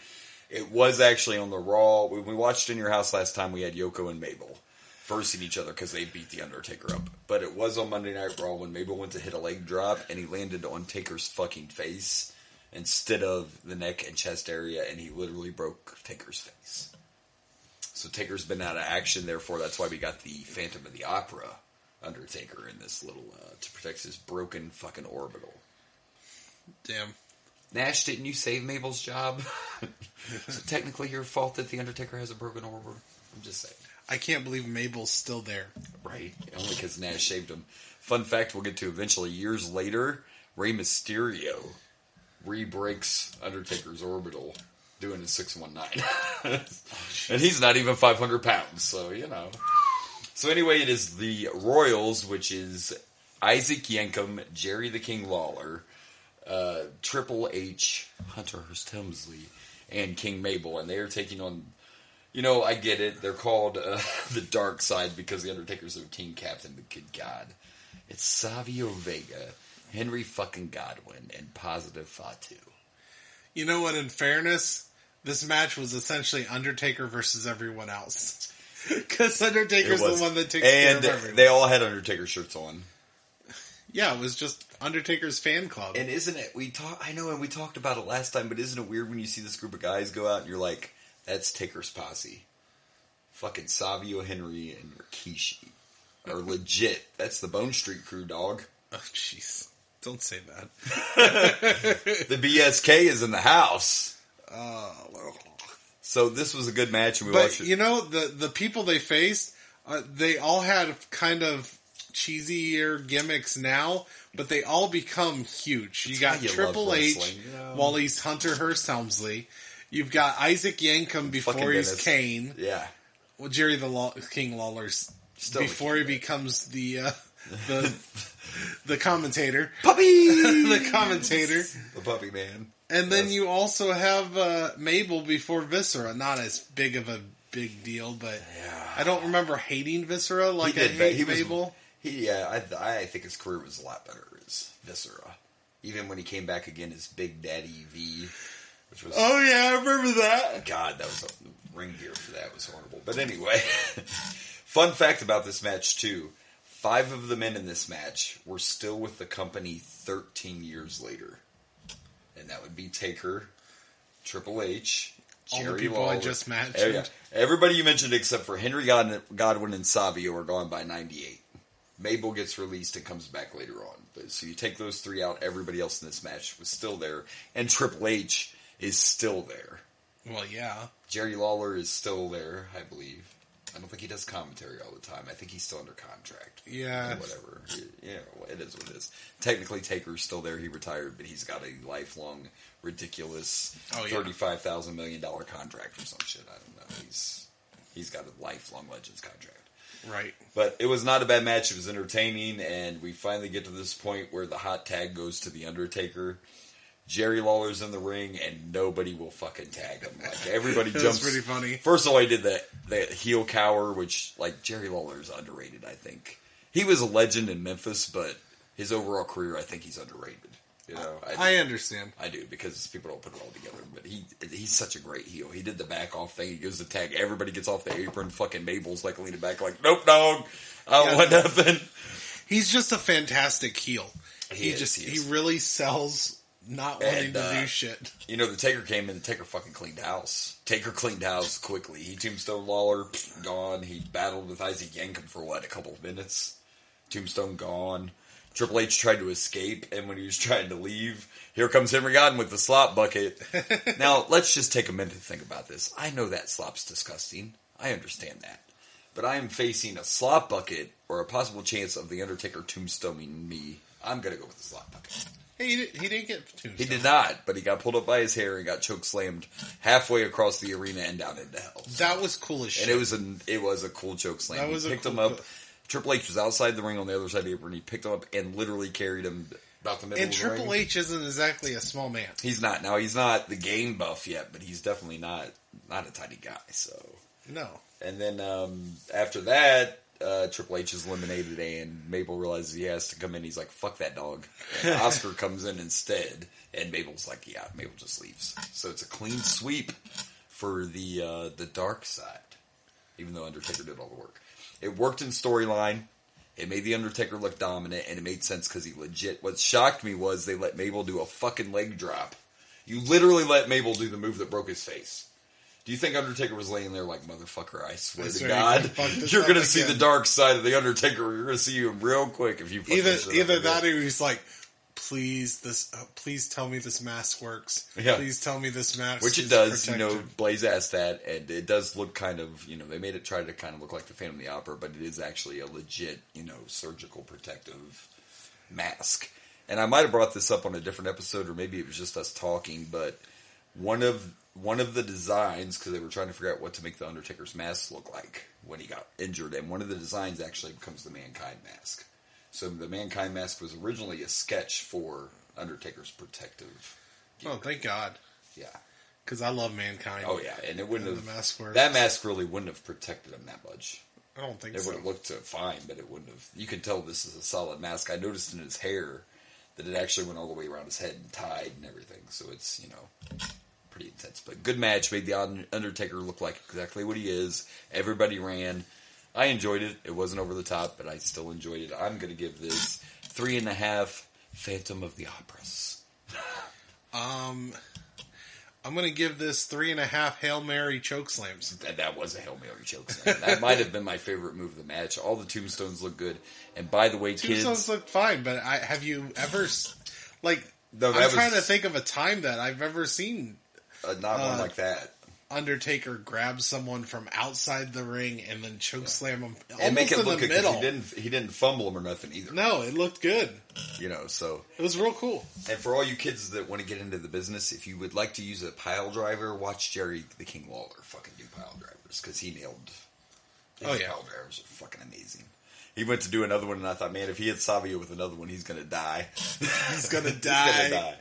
it was actually on the Raw. When we watched In Your House last time, we had Yoko and Mabel versing each other because they beat The Undertaker up. But it was on Monday Night Raw when Mabel went to hit a leg drop, and he landed on Taker's fucking face instead of the neck and chest area, and he literally broke Taker's face. So Taker's been out of action, therefore that's why we got the Phantom of the Opera Undertaker in this little, to protect his broken fucking orbital. Damn. Nash, didn't you save Mabel's job? So technically your fault that The Undertaker has a broken orb. I'm just saying. I can't believe Mabel's still there. Right. Only because Nash saved him. Fun fact we'll get to eventually. Years later, Rey Mysterio re-breaks Undertaker's orbital doing a 619. And he's not even 500 pounds, so, you know. So anyway, it is the Royals, which is Isaac Yankem, Jerry the King Lawler, Triple H, Hunter Hearst Helmsley, and King Mabel, and they are taking on, you know, I get it, they're called the Dark Side because the Undertaker's their team captain, but good God. It's Savio Vega, Henry fucking Godwin, and Positive Fatu. You know what, in fairness, this match was essentially Undertaker versus everyone else. Because Undertaker's the one that takes care of everyone. And they all had Undertaker shirts on. Yeah, it was just Undertaker's fan club. And isn't it, I know, and we talked about it last time, but isn't it weird when you see this group of guys go out and you're like, that's Taker's posse. Fucking Savio, Henry, and Rikishi are legit. That's the Bone Street crew, dog. Oh, jeez. Don't say that. The BSK is in the house. Oh, so this was a good match, and we watched it. You know, the people they faced, they all had kind of cheesier gimmicks now, but they all become huge. You got Triple H while he's Hunter Hearst Helmsley. You've got Isaac Yankem before he's Kane. Yeah. Well, Jerry the King Lawler's still before he becomes the commentator. Puppy! The commentator. The puppy man. And then you also have Mabel before Viscera. Not as big of a big deal, but I don't remember hating Viscera like I hate Mabel. I think his career was a lot better as Viscera. Even when he came back again as Big Daddy V. Which was, oh yeah, I remember that. God, that was a ring gear for that was horrible. But anyway, fun fact about this match too. 5 of the men in this match were still with the company 13 years later. And that would be Taker, Triple H, Jerry all the people Lawler. I just mentioned. Yeah. Everybody you mentioned except for Henry Godwin and Savio are gone by 98. Mabel gets released and comes back later on. So you take those 3 out, everybody else in this match was still there. And Triple H is still there. Well, yeah. Jerry Lawler is still there, I believe. I don't think he does commentary all the time. I think he's still under contract. Yeah. Whatever. It is what it is. Technically, Taker's still there. He retired, but he's got a lifelong, ridiculous $35,000 million contract or some shit. I don't know. He's got a lifelong Legends contract. Right. But it was not a bad match. It was entertaining, and we finally get to this point where the hot tag goes to The Undertaker. Jerry Lawler's in the ring, and nobody will fucking tag him. Like, everybody jumps. That's pretty funny. First of all, he did the heel cower, which, like, Jerry Lawler's underrated, I think. He was a legend in Memphis, but his overall career, I think he's underrated. You know, I understand. I do, because people don't put it all together. But he's such a great heel. He did the back off thing. He goes to tag. Everybody gets off the apron. Fucking Mabel's like leaning back like, nope, dog. I don't want nothing. He's just a fantastic heel. He really sells not wanting to do shit. You know, the Taker came in, the Taker fucking cleaned house. Taker cleaned house quickly. He Tombstone Lawler, gone. He battled with Isaac Yankem for, a couple of minutes. Tombstone gone. Triple H tried to escape, and when he was trying to leave, here comes Henry Godwin with the slop bucket. Now, let's just take a minute to think about this. I know that slop's disgusting. I understand that. But I am facing a slop bucket or a possible chance of The Undertaker tombstoning me. I'm going to go with the slop bucket. Hey, he didn't get tombstone. He did not, but he got pulled up by his hair and got choke slammed halfway across the arena and down into hell. So. That was cool as shit. And it was a cool choke slam. He picked him up. Triple H was outside the ring on the other side of the apron. He picked him up and literally carried him about the middle of the ring. And Triple H isn't exactly a small man. He's not. Now, he's not the game buff yet, but he's definitely not a tiny guy. So no. And then after that, Triple H is eliminated, and Mabel realizes he has to come in. He's like, fuck that dog. And Oscar comes in instead, and Mabel's like, yeah, Mabel just leaves. So it's a clean sweep for the Dark Side, even though Undertaker did all the work. It worked in storyline. It made The Undertaker look dominant, and it made sense because he legit... What shocked me was they let Mabel do a fucking leg drop. You literally let Mabel do the move that broke his face. Do you think Undertaker was laying there like, motherfucker, I swear to God, you're going to see the dark side of The Undertaker. You're going to see him real quick if you fuck this shit Either up that or he's like, please tell me this mask works. Yeah. Please tell me this mask Which it is does, protective. Blaze asked that, and it does look kind of, they made it try to kind of look like the Phantom of the Opera, but it is actually a legit, surgical protective mask. And I might have brought this up on a different episode, or maybe it was just us talking, but one of the designs, because they were trying to figure out what to make the Undertaker's mask look like when he got injured, and one of the designs actually becomes the Mankind mask. So the Mankind mask was originally a sketch for Undertaker's protective gear. Oh, thank God. Yeah. Because I love Mankind. Oh, yeah. And it wouldn't have... The mask works. That mask really wouldn't have protected him that much. I don't think so. It would so. have looked fine, but it wouldn't have... You could tell this is a solid mask. I noticed in his hair that it actually went all the way around his head and tied and everything. So it's, pretty intense. But good match. Made the Undertaker look like exactly what he is. Everybody ran. I enjoyed it. It wasn't over the top, but I still enjoyed it. I'm going to give this 3.5 Phantom of the Operas. I'm going to give this 3.5 Hail Mary chokeslams. That was a Hail Mary chokeslam. That might have been my favorite move of the match. All the tombstones look good. And by the way, tombstones look fine, but have you ever... No, I'm trying to think of a time that I've ever seen... not one like that. Undertaker grabs someone from outside the ring and then chokeslam him and make it look in the good, middle. He didn't fumble him or nothing either. No, it looked good. So it was real cool. And for all you kids that want to get into the business, if you would like to use a pile driver, watch Jerry the King Lawler fucking do pile drivers because he nailed. Pile drivers are fucking amazing. He went to do another one, and I thought, man, if he hits Savio with another one, he's gonna die. He's gonna die.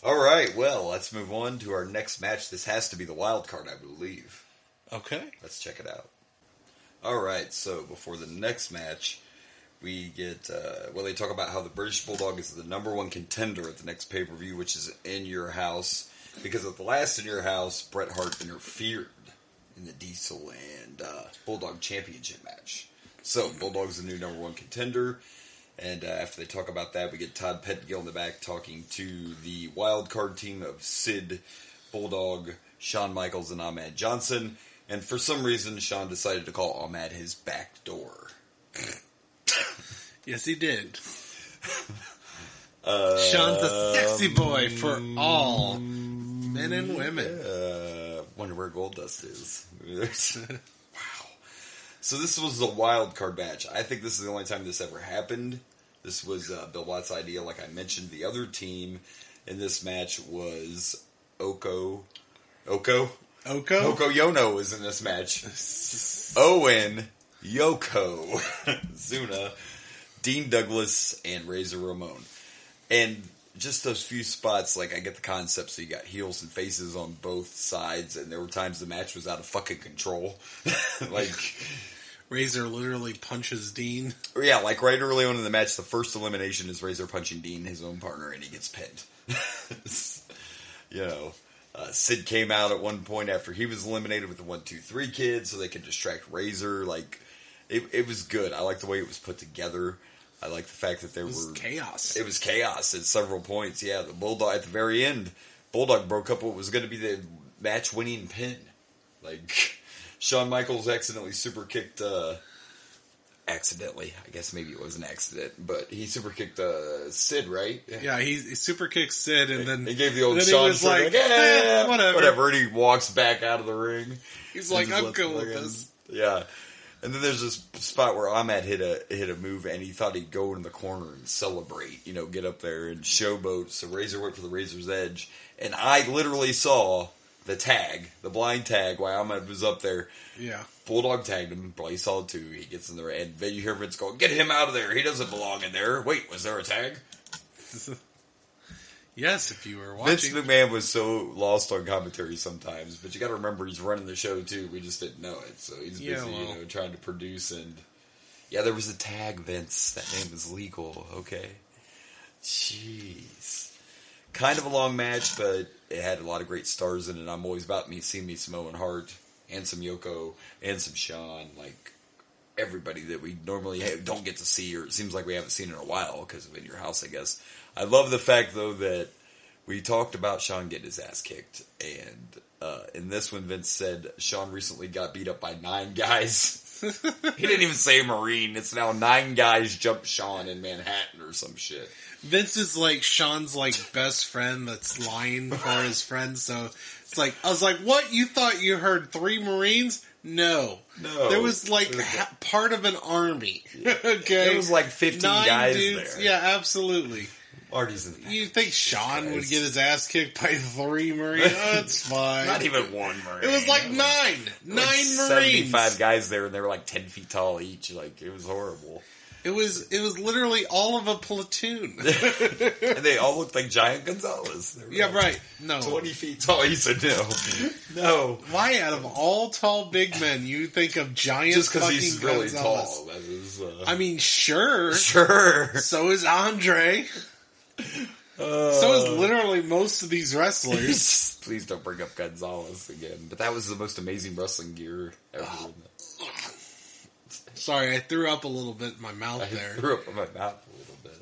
All right, well, let's move on to our next match. This has to be the wild card, I believe. Okay. Let's check it out. All right, so before the next match, we get, they talk about how the British Bulldog is the number one contender at the next pay-per-view, which is In Your House. Because at the last In Your House, Bret Hart interfered in the Diesel and Bulldog Championship match. So, Bulldog's the new number one contender. And after they talk about that, we get Todd Pettengill in the back talking to the wild card team of Sid, Bulldog, Shawn Michaels, and Ahmed Johnson. And for some reason, Shawn decided to call Ahmed his back door. Yes, he did. Shawn's a sexy boy for all men and women. Wonder where Goldust is. Wow. So this was a wild card match. I think this is the only time this ever happened. This was Bill Watts' idea. Like I mentioned, the other team in this match was Oko Yono was in this match. Owen, Yoko, Zuna, Dean Douglas, and Razor Ramon. And just those few spots, I get the concept. So you got heels and faces on both sides, and there were times the match was out of fucking control. Razor literally punches Dean. Yeah, right early on in the match, the first elimination is Razor punching Dean, his own partner, and he gets pinned. Sid came out at one point after he was eliminated with the 1-2-3 kid, so they could distract Razor. It was good. I like the way it was put together. I like the fact that there was chaos. It was chaos at several points. Yeah, the Bulldog at the very end, Bulldog broke up what was going to be the match-winning pin. Shawn Michaels accidentally super kicked. Accidentally, I guess maybe it was an accident, but he super kicked Sid, right? Yeah, he super kicked Sid, and then he gave the old Shawn whatever, and he walks back out of the ring. He's like, I'm cool with this. Yeah. And then there's this spot where Ahmed hit a move, and he thought he'd go in the corner and celebrate, get up there and showboat. So Razor went for the Razor's Edge, and I literally saw the blind tag, while Ahmed was up there. Yeah. Bulldog tagged him, probably saw it too. He gets in there, and you hear Vince go, "Get him out of there! He doesn't belong in there." Wait, was there a tag? Yes, if you were watching. Vince McMahon was so lost on commentary sometimes, but you got to remember he's running the show too. We just didn't know it, so he's busy, trying to produce. And there was a tag, Vince. That name is legal, okay? Jeez, kind of a long match, but it had a lot of great stars in it. I'm always about seeing some Owen Hart and some Yoko and some Shawn, everybody that we normally don't get to see, or it seems like we haven't seen in a while because of In Your House, I guess. I love the fact, though, that We talked about Sean getting his ass kicked, and in this one, Vince said Sean recently got beat up by 9 guys. He didn't even say Marine. It's now 9 guys jumped Sean in Manhattan or some shit. Vince is like Sean's like best friend that's lying for his friends. So it's like, I was like, what? You thought you heard 3 Marines? No. There was like part of an army. Yeah. Okay. There was like 15 guys dudes. there. Yeah, absolutely. Marty's in You think Sean would get his ass kicked by 3 Marines? Oh, that's fine. Not even 1 Marine. It was like 9. 9 Marines. 75 guys there, and they were like 10 feet tall each. Like, it was horrible. It was literally all of a platoon. And they all looked like Giant Gonzalez. Yeah, like right. No. 20 feet tall. He said no. No. Why, out of all tall big men, you think of Giant Just because fucking he's really Gonzalez? tall. That is, I mean, sure. Sure. So is Andre. So is literally most of these wrestlers. Please don't bring up Gonzalez again. But that was the most amazing wrestling gear ever. Sorry, I threw up a little bit in my mouth there. I threw up in my mouth a little bit.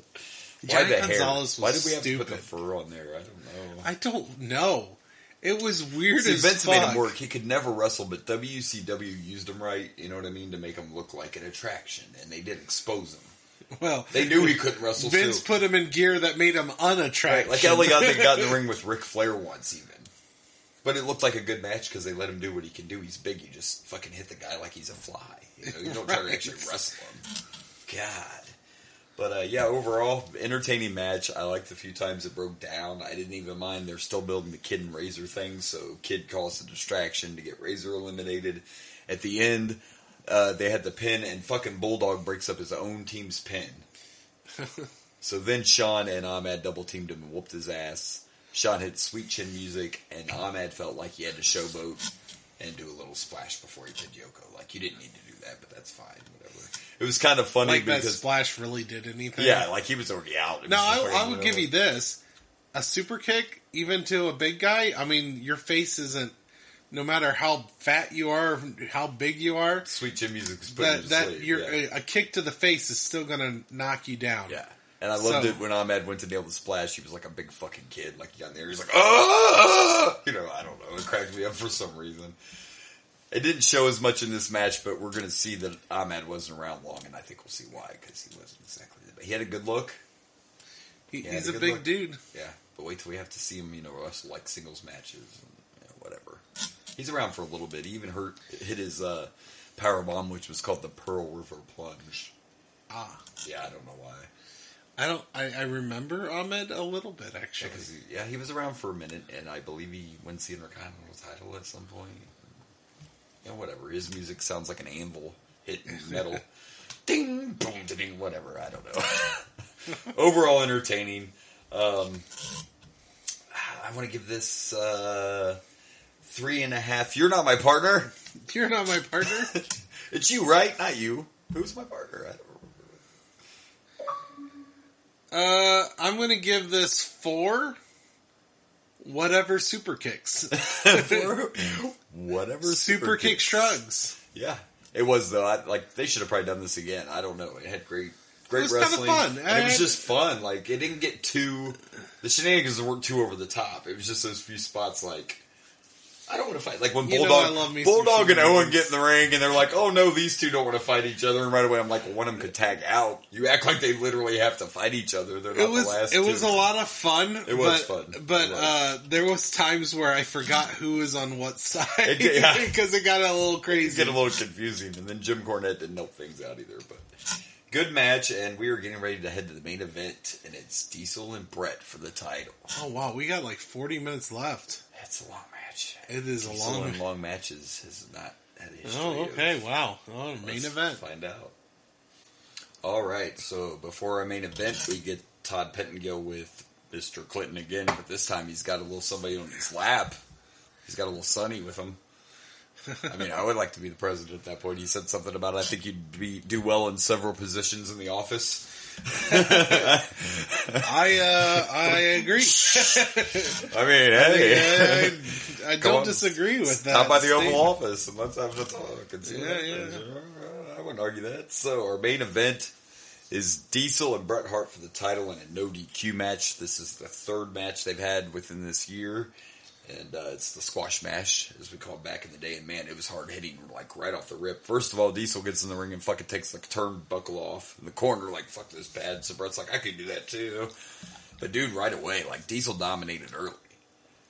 Giant Why the Gonzalez hair? was Why did we have stupid. to put the fur on there? I don't know. I don't know. It was weird See, as Vince fuck. made him work. He could never wrestle, but WCW used him right, you know what I mean, to make him look like an attraction, and they didn't expose him. Well, They knew he couldn't wrestle, Vince too. put him in gear that made him unattractive. Like Elegante got in the ring with Ric Flair once, even. But it looked like a good match because they let him do what he can do. He's big. You just fucking hit the guy like he's a fly. You know, you don't try to actually wrestle him. God. But, yeah, overall, entertaining match. I liked the few times it broke down. I didn't even mind. They're still building the Kid and Razor thing, so Kid caused a distraction to get Razor eliminated. At the end, they had the pin, and fucking Bulldog breaks up his own team's pin. So then Sean and Ahmed double-teamed him and whooped his ass. Sean hit Sweet Chin music, and Ahmed felt like he had to showboat and do a little splash before he did Yoko. Like, you didn't need to do that, but that's fine, whatever. It was kind of funny like because... that splash really did anything. Yeah, like he was already out. Now, I would give you this. A super kick, even to a big guy, I mean, your face isn't... No matter how fat you are, how big you are... Sweet Chin music is putting you to sleep. A kick to the face is still going to knock you down. Yeah. And I loved it when Ahmed went to nail the splash. He was like a big fucking kid. Like, he got in there. He's like, ah! You know, I don't know. It cracked me up for some reason. It didn't show as much in this match, but we're going to see that Ahmed wasn't around long, and I think we'll see why, because he wasn't exactly... But he had a good look. He's a big dude. Yeah. But wait till we have to see him, you know, wrestle like singles matches and whatever. He's around for a little bit. He even hit his power bomb, which was called the Pearl River Plunge. Ah. Yeah, I don't know why. I remember Ahmed a little bit, actually. Yeah, he was around for a minute, and I believe he wins the Intercontinental title at some point. Yeah, whatever. His music sounds like an anvil hitting metal. Ding, boom, ding, whatever. I don't know. Overall entertaining. I want to give this 3.5. You're not my partner. You're not my partner? It's you, right? Not you. Who's my partner? I don't remember. I'm going to give this 4 whatever super kicks. Whatever super kick shrugs. Yeah. It was, though. They should have probably done this again. I don't know. It had great wrestling. Kind of fun. And it was just fun. Like, it didn't get too... The shenanigans weren't too over the top. It was just those few spots, like... I don't want to fight. Like when Bulldog and Owen get in the ring and they're like, oh no, these two don't want to fight each other. And right away I'm like, well, one of them could tag out. You act like they literally have to fight each other. They're not the last two. It was a lot of fun. It was fun. But there was times where I forgot who was on what side. Yeah. Because it got a little crazy. It got a little confusing. And then Jim Cornette didn't help things out either. But good match. And we were getting ready to head to the main event. And it's Diesel and Brett for the title. Oh wow, we got like 40 minutes left. That's a long match. It is a long match. Long matches has not had a history. Oh, okay, wow. Oh, main event. Find out. All right, so before our main event, we get Todd Pettengill with Mr. Clinton again, but this time he's got a little somebody on his lap. He's got a little Sonny with him. I mean, I would like to be the president at that point. He said something about, I think you'd do well in several positions in the office. I agree. I mean, hey. I don't disagree with that. Stop by the Oval Office and let's have a talk. And see yeah. I wouldn't argue that. So, our main event is Diesel and Bret Hart for the title in a no DQ match. This is the third match they've had within this year. And it's the squash match, as we called it back in the day. And man, it was hard hitting, like right off the rip. First of all, Diesel gets in the ring and fucking takes the turnbuckle off in the corner, like, fuck this bad. So Bret's like, I could do that too. But dude, right away, like, Diesel dominated early.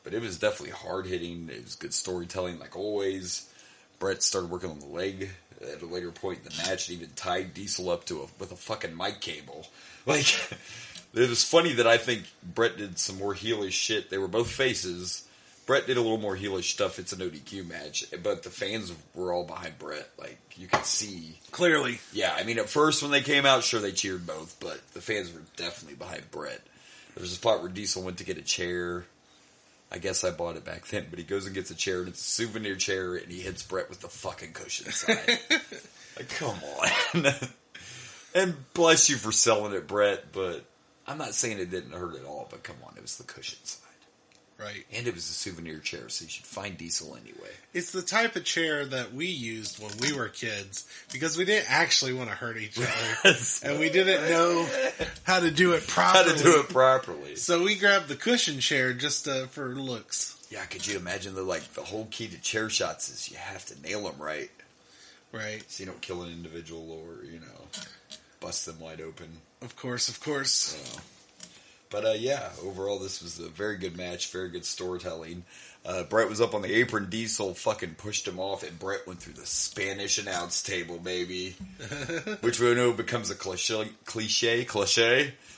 But it was definitely hard hitting. It was good storytelling, like always. Bret started working on the leg at a later point in the match, and even tied Diesel up with a fucking mic cable. Like, it was funny that I think Bret did some more heelish shit. They were both faces. Bret did a little more heelish stuff. It's a no DQ match, but the fans were all behind Bret. Like, you could see. Clearly. Yeah, I mean, at first when they came out, sure, they cheered both, but the fans were definitely behind Bret. There was a spot where Diesel went to get a chair. I guess I bought it back then, but he goes and gets a chair, and it's a souvenir chair, and he hits Bret with the fucking cushion side. Like, come on. And bless you for selling it, Bret, but I'm not saying it didn't hurt at all, but come on, it was the cushion side. Right. And it was a souvenir chair, so you should find Diesel anyway. It's the type of chair that we used when we were kids, because we didn't actually want to hurt each other. And we didn't know how to do it properly. So we grabbed the cushion chair just for looks. Yeah, could you imagine the whole key to chair shots is you have to nail them right. Right. So you don't kill an individual or, bust them wide open. Of course. So. But, yeah, overall, this was a very good match, very good storytelling. Bret was up on the apron. Diesel fucking pushed him off, and Bret went through the Spanish announce table, baby. Which we know becomes a cliche.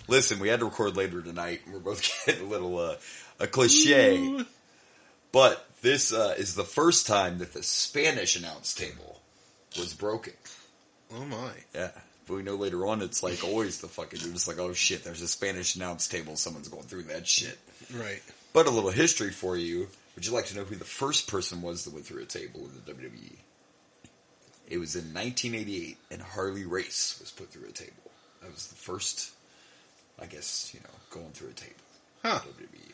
Listen, we had to record later tonight. We're both getting a little, a cliche. Ooh. But this is the first time that the Spanish announce table was broken. Oh, my. Yeah. But we know later on, it's like always the fucking, you're just like, oh shit, there's a Spanish announce table, someone's going through that shit. Right. But a little history for you. Would you like to know who the first person was that went through a table in the WWE? It was in 1988, and Harley Race was put through a table. That was the first, I guess, going through a table. Huh. WWE.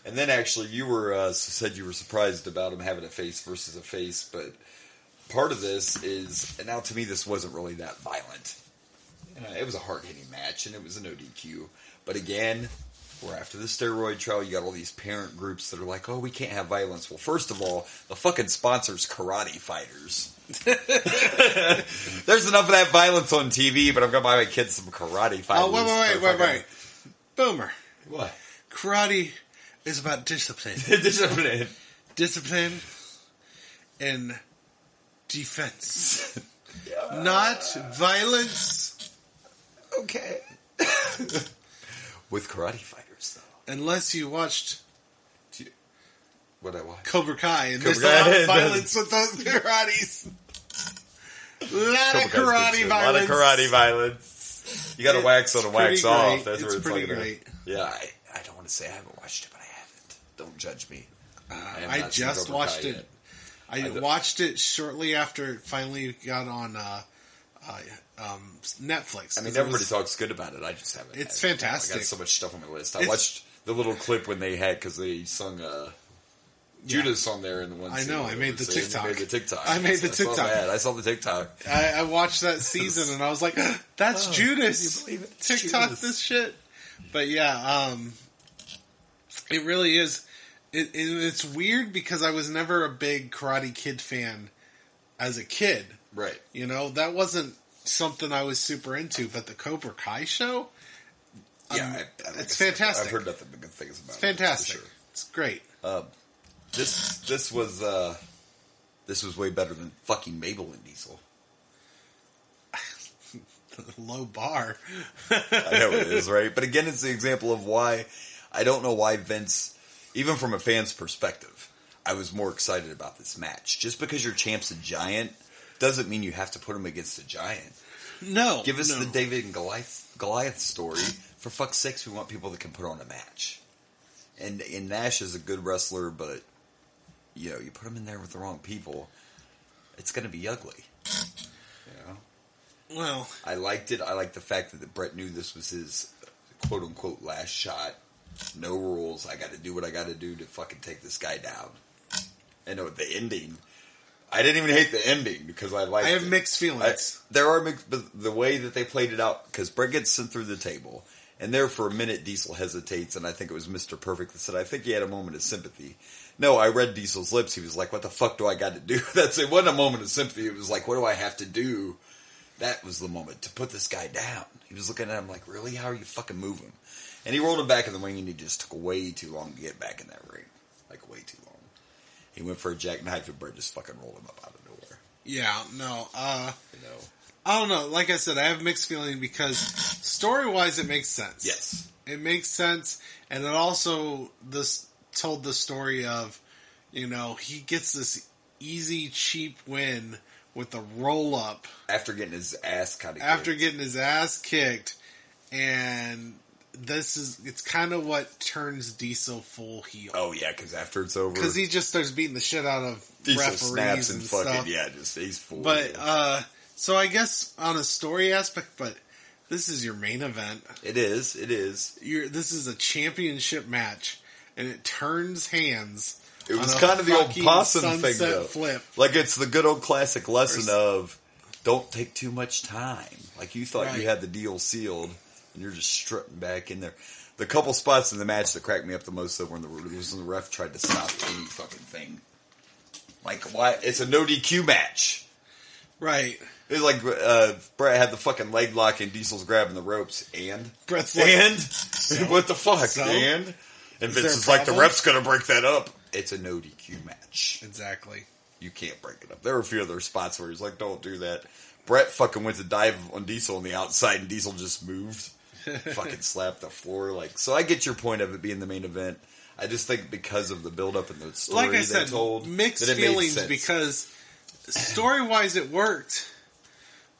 And then actually, you were said you were surprised about him having a face versus a face, but part of this is, and now to me this wasn't really that violent. It was a hard-hitting match, and it was a no DQ. But again, we're after the steroid trial, you got all these parent groups that are like, oh, we can't have violence. Well, first of all, the fucking sponsor's karate fighters. There's enough of that violence on TV, but I'm going to buy my kids some karate fighters. Oh, wait. Boomer. What? Karate is about discipline. Discipline and defense. Yeah. Not violence. Okay. With karate fighters, though. Unless you watched... What I watched? Cobra Kai, and there's a lot of violence with those karates. A lot of karate violence. You got to wax on and wax off. That's where it's pretty great. Yeah, I don't want to say I haven't watched it, but I haven't. Don't judge me. I just watched it. I watched it shortly after it finally got on Netflix. I mean, everybody talks good about it. I just haven't. It's fantastic. I got so much stuff on my list. I watched the little clip when they had, because they sung Judas on there in the one scene. I know. I made the TikTok. I saw the TikTok. I watched that season and I was like, that's Judas. You believe it? TikTok Judas. This shit. But yeah, it really is. It's weird because I was never a big Karate Kid fan as a kid. Right. That wasn't something I was super into, but the Cobra Kai show, yeah, it's fantastic. I've heard nothing but good things about it. It's fantastic. For sure. It's great. This was way better than fucking Mabel and Diesel. Low bar. I know it is, right? But again, it's the example of why I don't know why Vince, even from a fan's perspective, I was more excited about this match. Just because your champ's a giant doesn't mean you have to put him against a giant. No. Give us the David and Goliath story. For fuck's sakes, we want people that can put on a match. And Nash is a good wrestler, but you put him in there with the wrong people, it's going to be ugly. Well, I liked it. I liked the fact that Bret knew this was his quote unquote last shot. No rules. I got to do what I got to do to fucking take this guy down. And at the ending, I didn't even hate the ending because I liked it. I have mixed feelings. There are mixed, but the way that they played it out, because Brett gets sent through the table, and there for a minute Diesel hesitates, and I think it was Mr. Perfect that said, I think he had a moment of sympathy. No, I read Diesel's lips. He was like, what the fuck do I got to do? It wasn't a moment of sympathy. It was like, what do I have to do? That was the moment to put this guy down. He was looking at him like, really? How are you fucking moving? And he rolled him back in the ring, and he just took way too long to get back in that ring. Like, way too long. He went for a jackknife, and Brett just fucking rolled him up out of nowhere. Yeah, no. I don't know. Like I said, I have mixed feeling because story-wise, it makes sense. Yes. It makes sense, and it also told the story of, he gets this easy, cheap win with a roll-up. After getting his ass kind of After getting his ass kicked, and it's kind of what turns Diesel full heel. Oh, yeah, because after it's over. Because he just starts beating the shit out of Diesel referees snaps and fucking, stuff. yeah, just he's full. But, so I guess on a story aspect, but this is your main event. It is. This is a championship match, and it turns hands. It was kind of the old possum thing, though. Flip. Like, it's the good old classic lesson of don't take too much time. Like, you thought you had the deal sealed, and you're just strutting back in there. The couple spots in the match that cracked me up the most, though, were when the ref tried to stop any fucking thing. Like, why? It's a no DQ match. Right. It's like Brett had the fucking leg lock and Diesel's grabbing the ropes, and Brett's like, what the fuck, so? and Vince is like, the ref's gonna break that up. It's a no DQ match. Exactly. You can't break it up. There were a few other spots where he's like, don't do that. Brett fucking went to dive on Diesel on the outside, and Diesel just moved, fucking slapped the floor. Like, so I get your point of it being the main event. I just think because of the build up and the story like I said, they told, mixed that it made feelings sense. Because story wise it worked.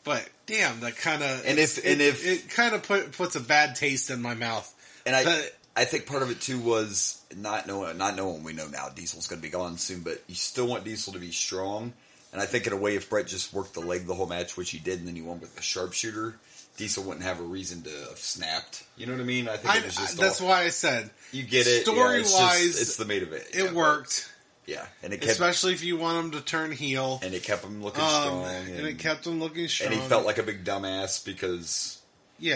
But damn, that kind of it kind of puts a bad taste in my mouth. And I think part of it too was not knowing we know now Diesel's going to be gone soon, but you still want Diesel to be strong. And I think in a way, if Brett just worked the leg the whole match, which he did, and then he won with the sharpshooter, Diesel wouldn't have a reason to have snapped. You know what I mean? I think it was just that's why I said you get it. Story wise, it's the main event. It worked. Yeah, and it kept, especially if you want him to turn heel, and it kept him looking strong, and it kept him looking strong, and he felt like a big dumbass because he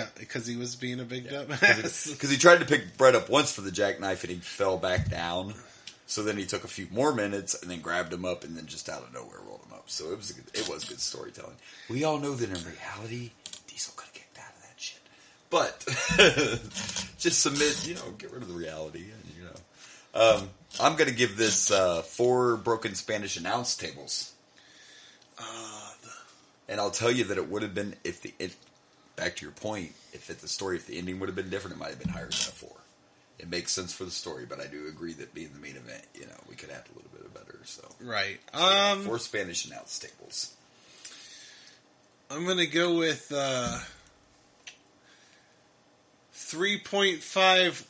was being a big dumbass because he tried to pick Brett up once for the jackknife and he fell back down. So then he took a few more minutes and then grabbed him up and then just out of nowhere rolled him up. So it was good storytelling. We all know that in reality, Diesel could have kicked out of that shit, but just submit, get rid of the reality, I'm going to give this 4 broken Spanish announce tables. And I'll tell you that it would have been, back to your point, if the ending would have been different, it might have been higher than a 4. It makes sense for the story, but I do agree that being the main event, we could have a little bit better. So right. 4 Spanish announce tables. I'm going to go with 3.5.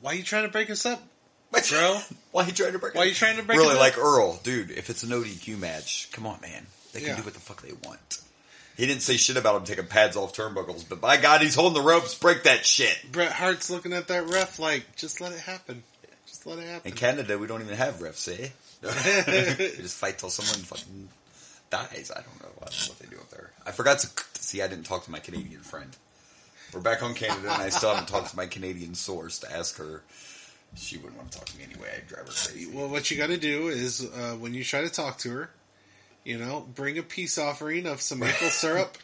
Why are you trying to break us up? Bro, why are you trying to break? Why are you trying to break? Really, like Earl, dude. If it's a no DQ match, come on, man. They can do what the fuck they want. He didn't say shit about him taking pads off turnbuckles, but by God, he's holding the ropes. Break that shit. Bret Hart's looking at that ref like, just let it happen. Just let it happen. In Canada, we don't even have refs, eh? We just fight till someone fucking dies. I don't know what they do up there. I forgot to see. I didn't talk to my Canadian friend. We're back on Canada, and I still haven't talked to my Canadian source to ask her. She wouldn't want to talk to me anyway. I'd drive her crazy. Well, what you got to do is when you try to talk to her, bring a peace offering of some maple syrup.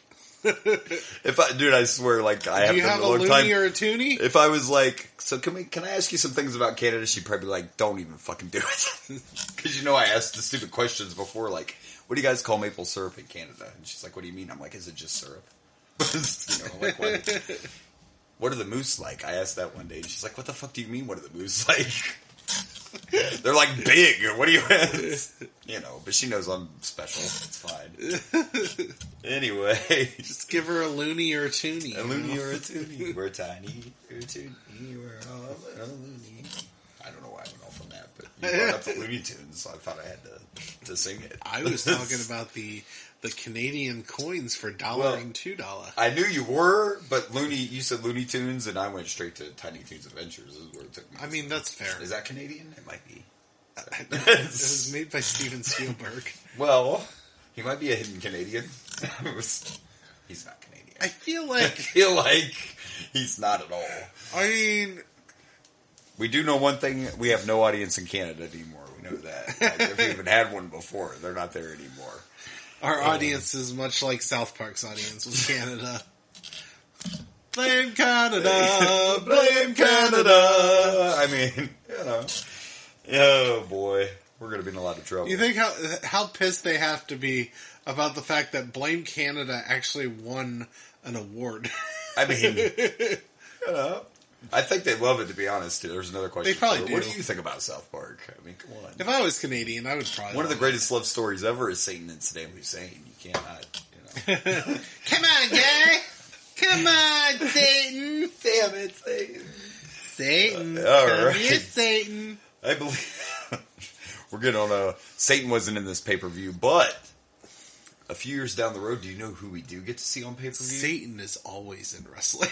I swear, like I have. Do you have a loony or a toonie? If I was like, so can I ask you some things about Canada? She'd probably be like, don't even fucking do it, because I asked the stupid questions before, like, what do you guys call maple syrup in Canada? And she's like, what do you mean? I'm like, is it just syrup? Like what? What are the moose like? I asked that one day, and she's like, what the fuck do you mean, what are the moose like? They're like big. What do you but she knows I'm special. It's fine. Anyway. Just give her a loony or a toonie. A loony or a toonie. We're tiny. We're toonie. We're all a loony. I don't know why I went off on that, but you brought up the Looney Tunes, so I thought I had to sing it. I was talking about the Canadian coins for $1 and $2. I knew you were, but you said Looney Tunes, and I went straight to Tiny Toons Adventures. This is where it took me. I mean, that's fair. Is that Canadian? It might be. It was made by Steven Spielberg. Well, he might be a hidden Canadian. He's not Canadian. I feel like he's not at all. I mean, we do know one thing: we have no audience in Canada anymore. We know that. Like, if we even had one before, they're not there anymore. Our audience is much like South Park's audience with Canada. Blame Canada! Blame Canada! I mean, oh boy, we're going to be in a lot of trouble. You think how pissed they have to be about the fact that Blame Canada actually won an award? I mean, I think they love it, to be honest. There's another question. They probably do. What do you think about South Park? I mean, come on. If I was Canadian, I would probably. One of the greatest love stories ever is Satan and Saddam Hussein. You cannot, Come on, guy! Come on, Satan! Damn it, Satan! Satan! All Come right. here, Satan! I believe we're getting on Satan wasn't in this pay-per-view, but a few years down the road, do you know who we do get to see on pay-per-view? Satan is always in wrestling.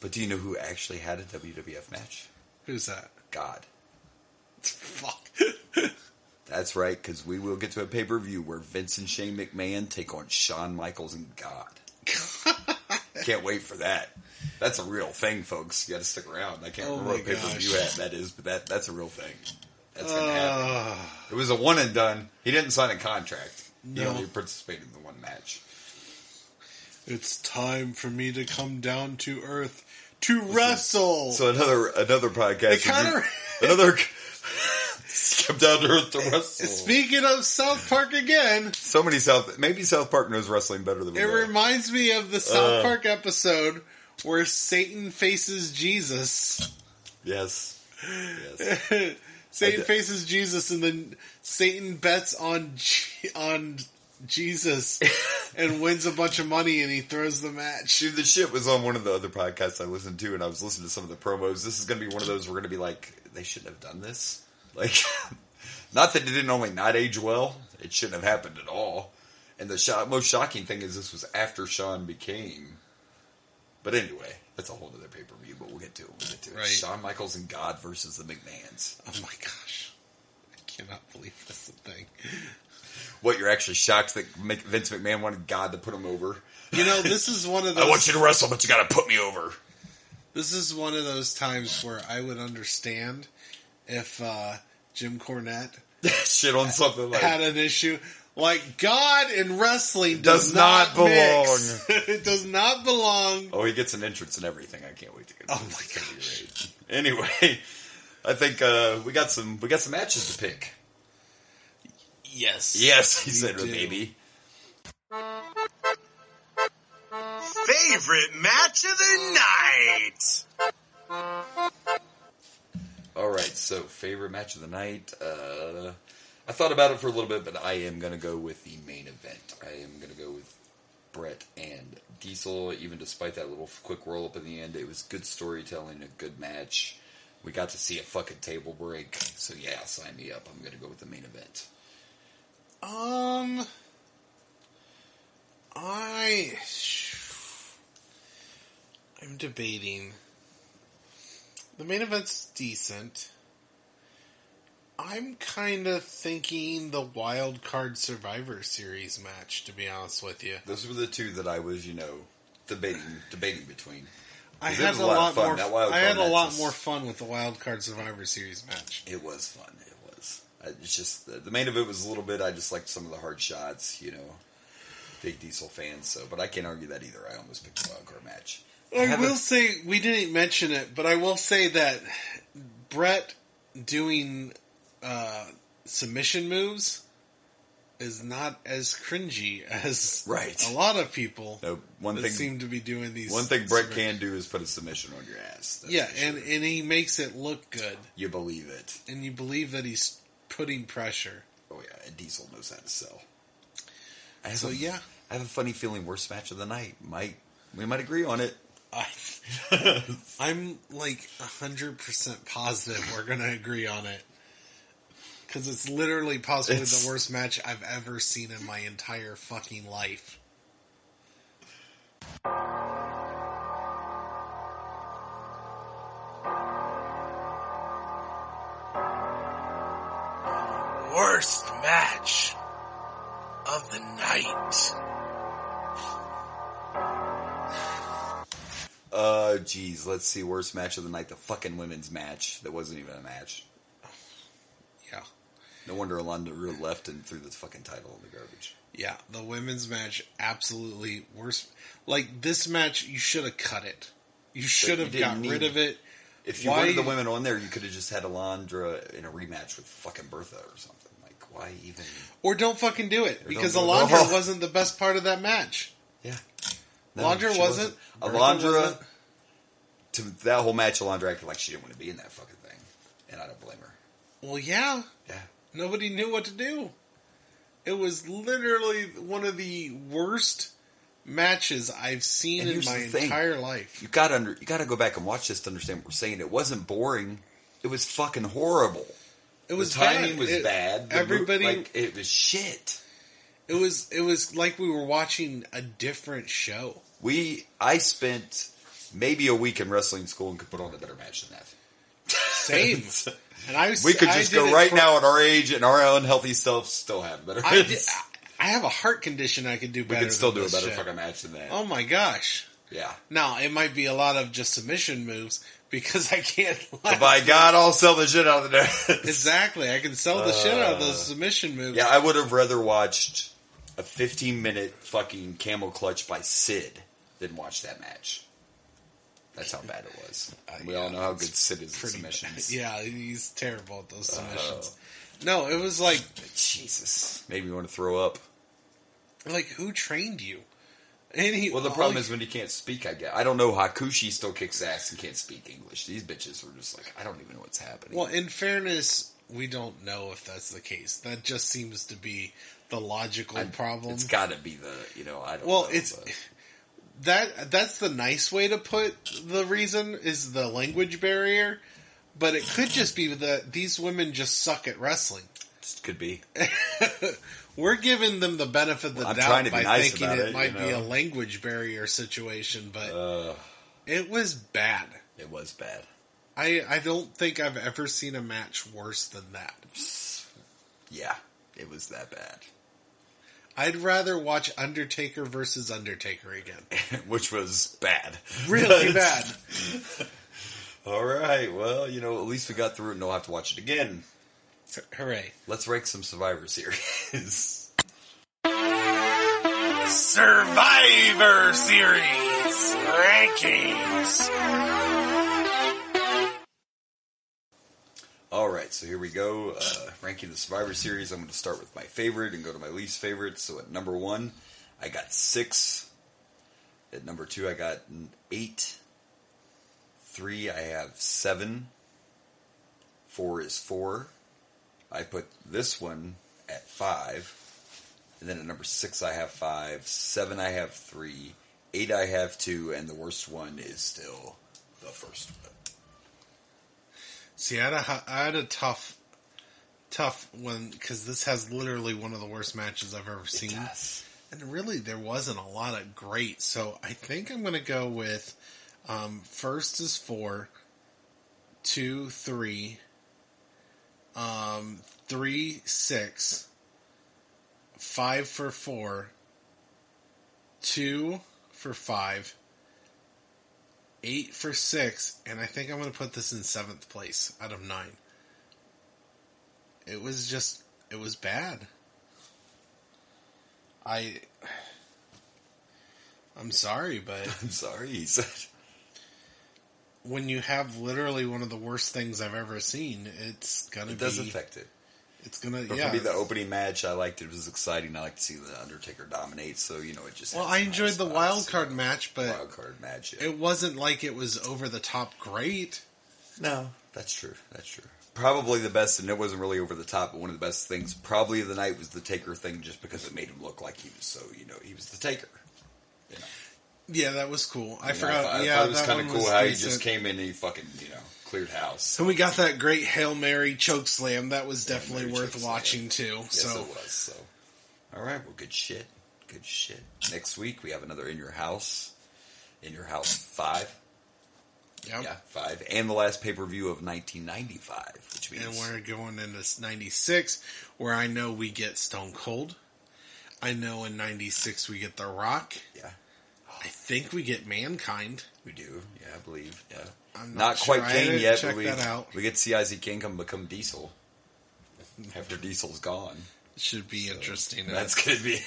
But do you know who actually had a WWF match? Who's that? God. Fuck. That's right, because we will get to a pay-per-view where Vince and Shane McMahon take on Shawn Michaels and God. Can't wait for that. That's a real thing, folks. You got to stick around. I can't remember what pay-per-view that is, but that's a real thing. That's going to happen. It was a one and done. He didn't sign a contract. He only participated in the one match. It's time for me to come down to earth to wrestle. So another podcast. Another come down to earth to wrestle. Speaking of South Park again, maybe South Park knows wrestling better than we do. It reminds me of the South Park episode where Satan faces Jesus. Yes. Satan faces Jesus, and then Satan bets on Jesus and wins a bunch of money, and he throws the match. Dude, the shit was on one of the other podcasts I listened to, and I was listening to some of the promos. This is going to be one of those we're going to be like, they shouldn't have done this. Like, not that it didn't only not age well, it shouldn't have happened at all. And the most shocking thing is this was after Shawn became. But anyway, that's a whole other pay-per-view, but we'll get to it. Right. Shawn Michaels and God versus the McMahons. Oh my gosh. I cannot believe that's a thing. What, you're actually shocked that Vince McMahon wanted God to put him over? You know, this is one of those... I want you to wrestle, but you gotta put me over. This is one of those times where I would understand if Jim Cornette shit on something like had an issue. Like, God in wrestling does not belong. It does not belong. Oh, he gets an entrance and everything. I can't wait to get. Oh my gosh. Anyway, I think we got some matches to pick. Yes. Yes, he said maybe. Favorite match of the night. All right, so favorite match of the night. I thought about it for a little bit, but I am going to go with the main event. I am going to go with Brett and Diesel, even despite that little quick roll-up in the end. It was good storytelling, a good match. We got to see a fucking table break. So yeah, sign me up. I'm going to go with the main event. I'm debating. The main event's decent. I'm kind of thinking the Wild Card Survivor Series match, to be honest with you. Those were the two that I was, debating between. I had a lot more fun with the Wild Card Survivor Series match. It was fun. It was. It's just the main event was a little bit. I just liked some of the hard shots. Big Diesel fans. So, but I can't argue that either. I almost picked the Wild Card match. I will say we didn't mention it, but I will say that Brett doing submission moves is not as cringy as a lot of people seem to be doing these. One thing Brett can do is put a submission on your ass. And he makes it look good. You believe it. And you believe that he's putting pressure. Oh yeah, and Diesel knows how to sell. I have a funny feeling worst match of the night. We might agree on it. I'm like 100% positive we're going to agree on it. Because it's literally possibly the worst match I've ever seen in my entire fucking life. worst match of the night. Geez, let's see. Worst match of the night. The fucking women's match. That wasn't even a match. Yeah. No wonder Alondra left and threw the fucking title in the garbage. Yeah, the women's match, absolutely worst. Like, this match, you should have cut it. You should have got rid of it. If you wanted the women on there, you could have just had Alondra in a rematch with fucking Bertha or something. Like, why even? Or don't fucking do it, because Alondra wasn't the best part of that match. Yeah. No, Alondra wasn't. Alondra, to that whole match, Alondra acted like she didn't want to be in that fucking thing. And I don't blame her. Well, yeah. Yeah. Nobody knew what to do. It was literally one of the worst matches I've seen in my entire life. You gotta go back and watch this to understand what we're saying. It wasn't boring. It was fucking horrible. It was the timing was bad. Everybody, it was shit. It was like we were watching a different show. I spent maybe a week in wrestling school and could put on a better match than that. Same. And we could just go right now at our age and our unhealthy self still have better. I have a heart condition. I could do better. We could still do a better fucking match than that. Oh my gosh! Yeah. Now it might be a lot of just submission moves because I can't. But by God, I'll sell the shit out of the net. Exactly, I can sell the shit out of those submission moves. Yeah, I would have rather watched a 15-minute fucking camel clutch by Sid than watch that match. That's how bad it was. We all know how good Sid is at submissions. Yeah, he's terrible at those submissions. No, it was like... Jesus. Made me want to throw up. Like, who trained you? Well, the problem is when you can't speak, I guess. I don't know. Hakushi still kicks ass and can't speak English. These bitches were just like, I don't even know what's happening. Well, in fairness, we don't know if that's the case. That just seems to be the logical problem. It's got to be the, I don't know. Well, it's... That's the nice way to put the reason is the language barrier, but it could just be that these women just suck at wrestling. Just could be. We're giving them the benefit of the doubt by thinking it might be a language barrier situation, but it was bad. It was bad. I don't think I've ever seen a match worse than that. Yeah, it was that bad. I'd rather watch Undertaker versus Undertaker again. Which was bad. Really bad. All right. Well, at least we got through it and don't have to watch it again. Hooray. Let's rank some Survivor Series. Survivor Series rankings. All right, so here we go. Ranking the Survivor Series. I'm going to start with my favorite and go to my least favorite. So at number 1, I got 6. At number 2, I got 8. 3, I have 7. 4 is 4. I put this one at 5. And then at number 6, I have 5. 7, I have 3. 8, I have 2. And the worst one is still the first one. See, I had a tough one because this has literally one of the worst matches I've ever seen. It does. And really, there wasn't a lot of great. So I think I'm going to go with first is 4, 2, 3, 3, 6, 5 for 4, 2 for 5, 8 for 6, and I think I'm going to put this in 7th place out of 9. It was bad. I'm sorry, but... I'm sorry, he said. When you have literally one of the worst things I've ever seen, it's going to be... It does affect it. It's going to, For me, the opening match, I liked it. It was exciting. I like to see the Undertaker dominate, so, it just... Well, I enjoyed the wild card match, but... Wild card match, yeah. It wasn't like it was over the top great. No, that's true. That's true. Probably the best, and it wasn't really over the top, but one of the best things probably of the night was the Taker thing, just because it made him look like he was so, he was the Taker. Yeah, that was cool. I forgot. I thought it was kind of cool how he just came in and he fucking, cleared house. And we got that great Hail Mary choke slam. That was definitely worth watching too. Yes, it was. So, all right, well, good shit. Good shit. Next week we have another In Your House 5. Yep. Yeah, 5. And the last pay-per-view of 1995, which means... And we're going into 96, where I know we get Stone Cold. I know in 96 we get The Rock. Yeah. I think we get Mankind. We do, yeah, I believe, yeah. I'm not sure. quite Kane yet, check but that out. we get to see Isaac King become Diesel after Diesel's gone. It should be interesting. That's going to be...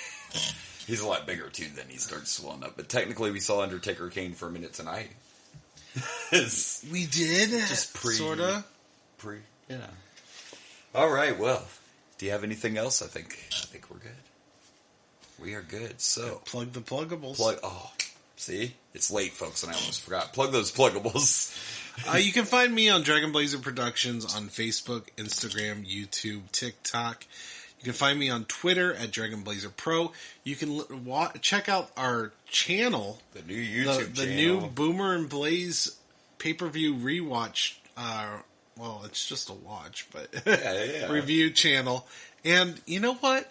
He's a lot bigger, too, than he starts swelling up. But technically, we saw Undertaker Kane for a minute tonight. We did? Just sort of. Yeah. All right, well, do you have anything else? I think we're good. We are good, so... Plug the pluggables. See? It's late, folks, and I almost forgot. Plug those pluggables. You can find me on Dragon Blazer Productions on Facebook, Instagram, YouTube, TikTok. You can find me on Twitter at Dragon Blazer Pro. You can check out our channel. The new YouTube channel. The new Boomer and Blaze pay-per-view rewatch. Well, it's just a watch, but review channel. And you know what?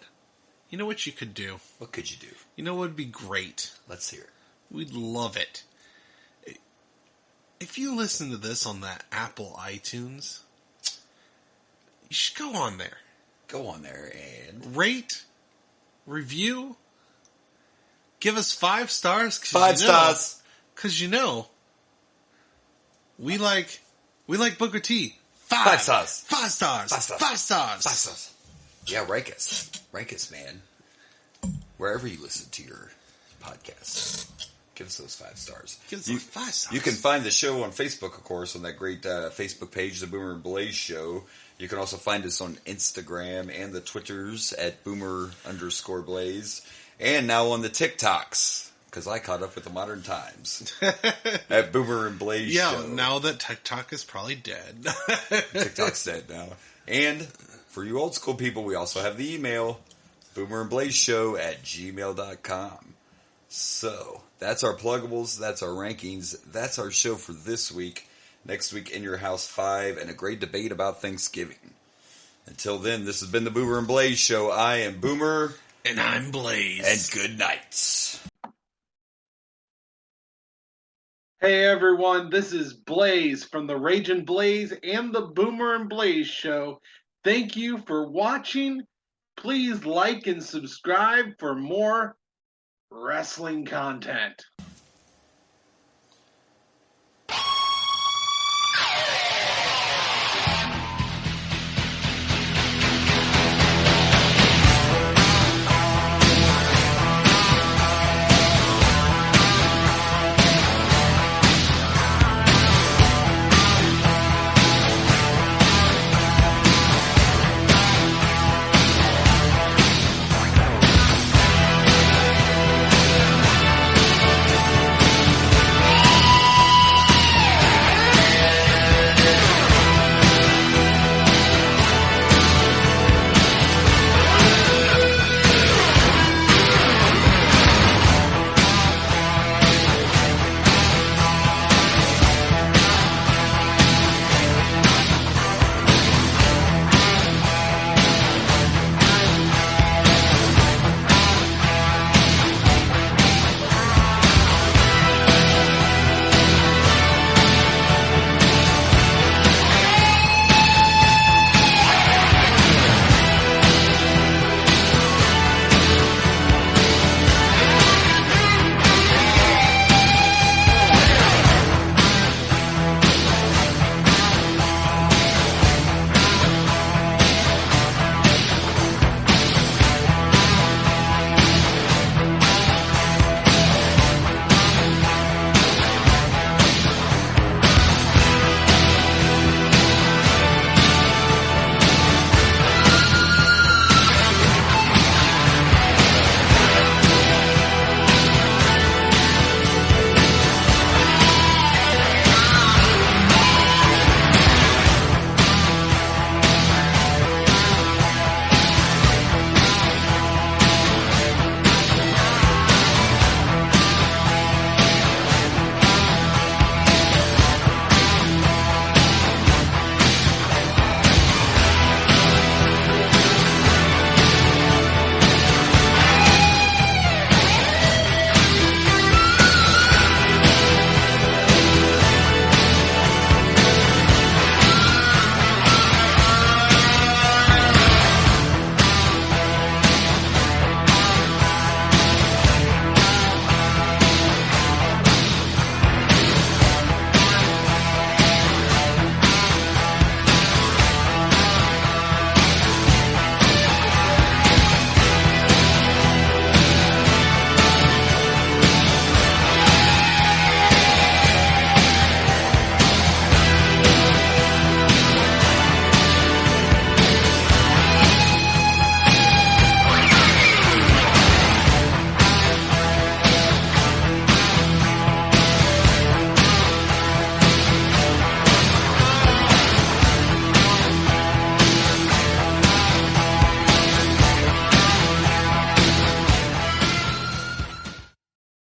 You know what you could do? What could you do? You know what would be great? Let's hear it. We'd love it. If you listen to this on the Apple iTunes, you should go on there. Go on there and... rate, review, give us 5 stars. 5 stars. Because we like Booker T. 5 stars. 5 stars. 5 stars. 5 stars. 5 stars. Yeah, rank us. Rank us, man. Wherever you listen to your podcasts. Give us those 5 stars. Give us those 5 stars. You can find the show on Facebook, of course, on that great Facebook page, The Boomer and Blaze Show. You can also find us on Instagram and the Twitters at Boomer_Blaze. And now on the TikToks, because I caught up with the modern times. At Boomer and Blaze Show. Yeah, now that TikTok is probably dead. TikTok's dead now. And for you old school people, we also have the email, boomerandblazeshow@gmail.com. So, that's our pluggables, that's our rankings, that's our show for this week. Next week, In Your House 5, and a great debate about Thanksgiving. Until then, this has been the Boomer and Blaze Show. I am Boomer. And I'm Blaze. And good night. Hey everyone, this is Blaze from the Ragin' Blaze and the Boomer and Blaze Show. Thank you for watching. Please like and subscribe for more wrestling content.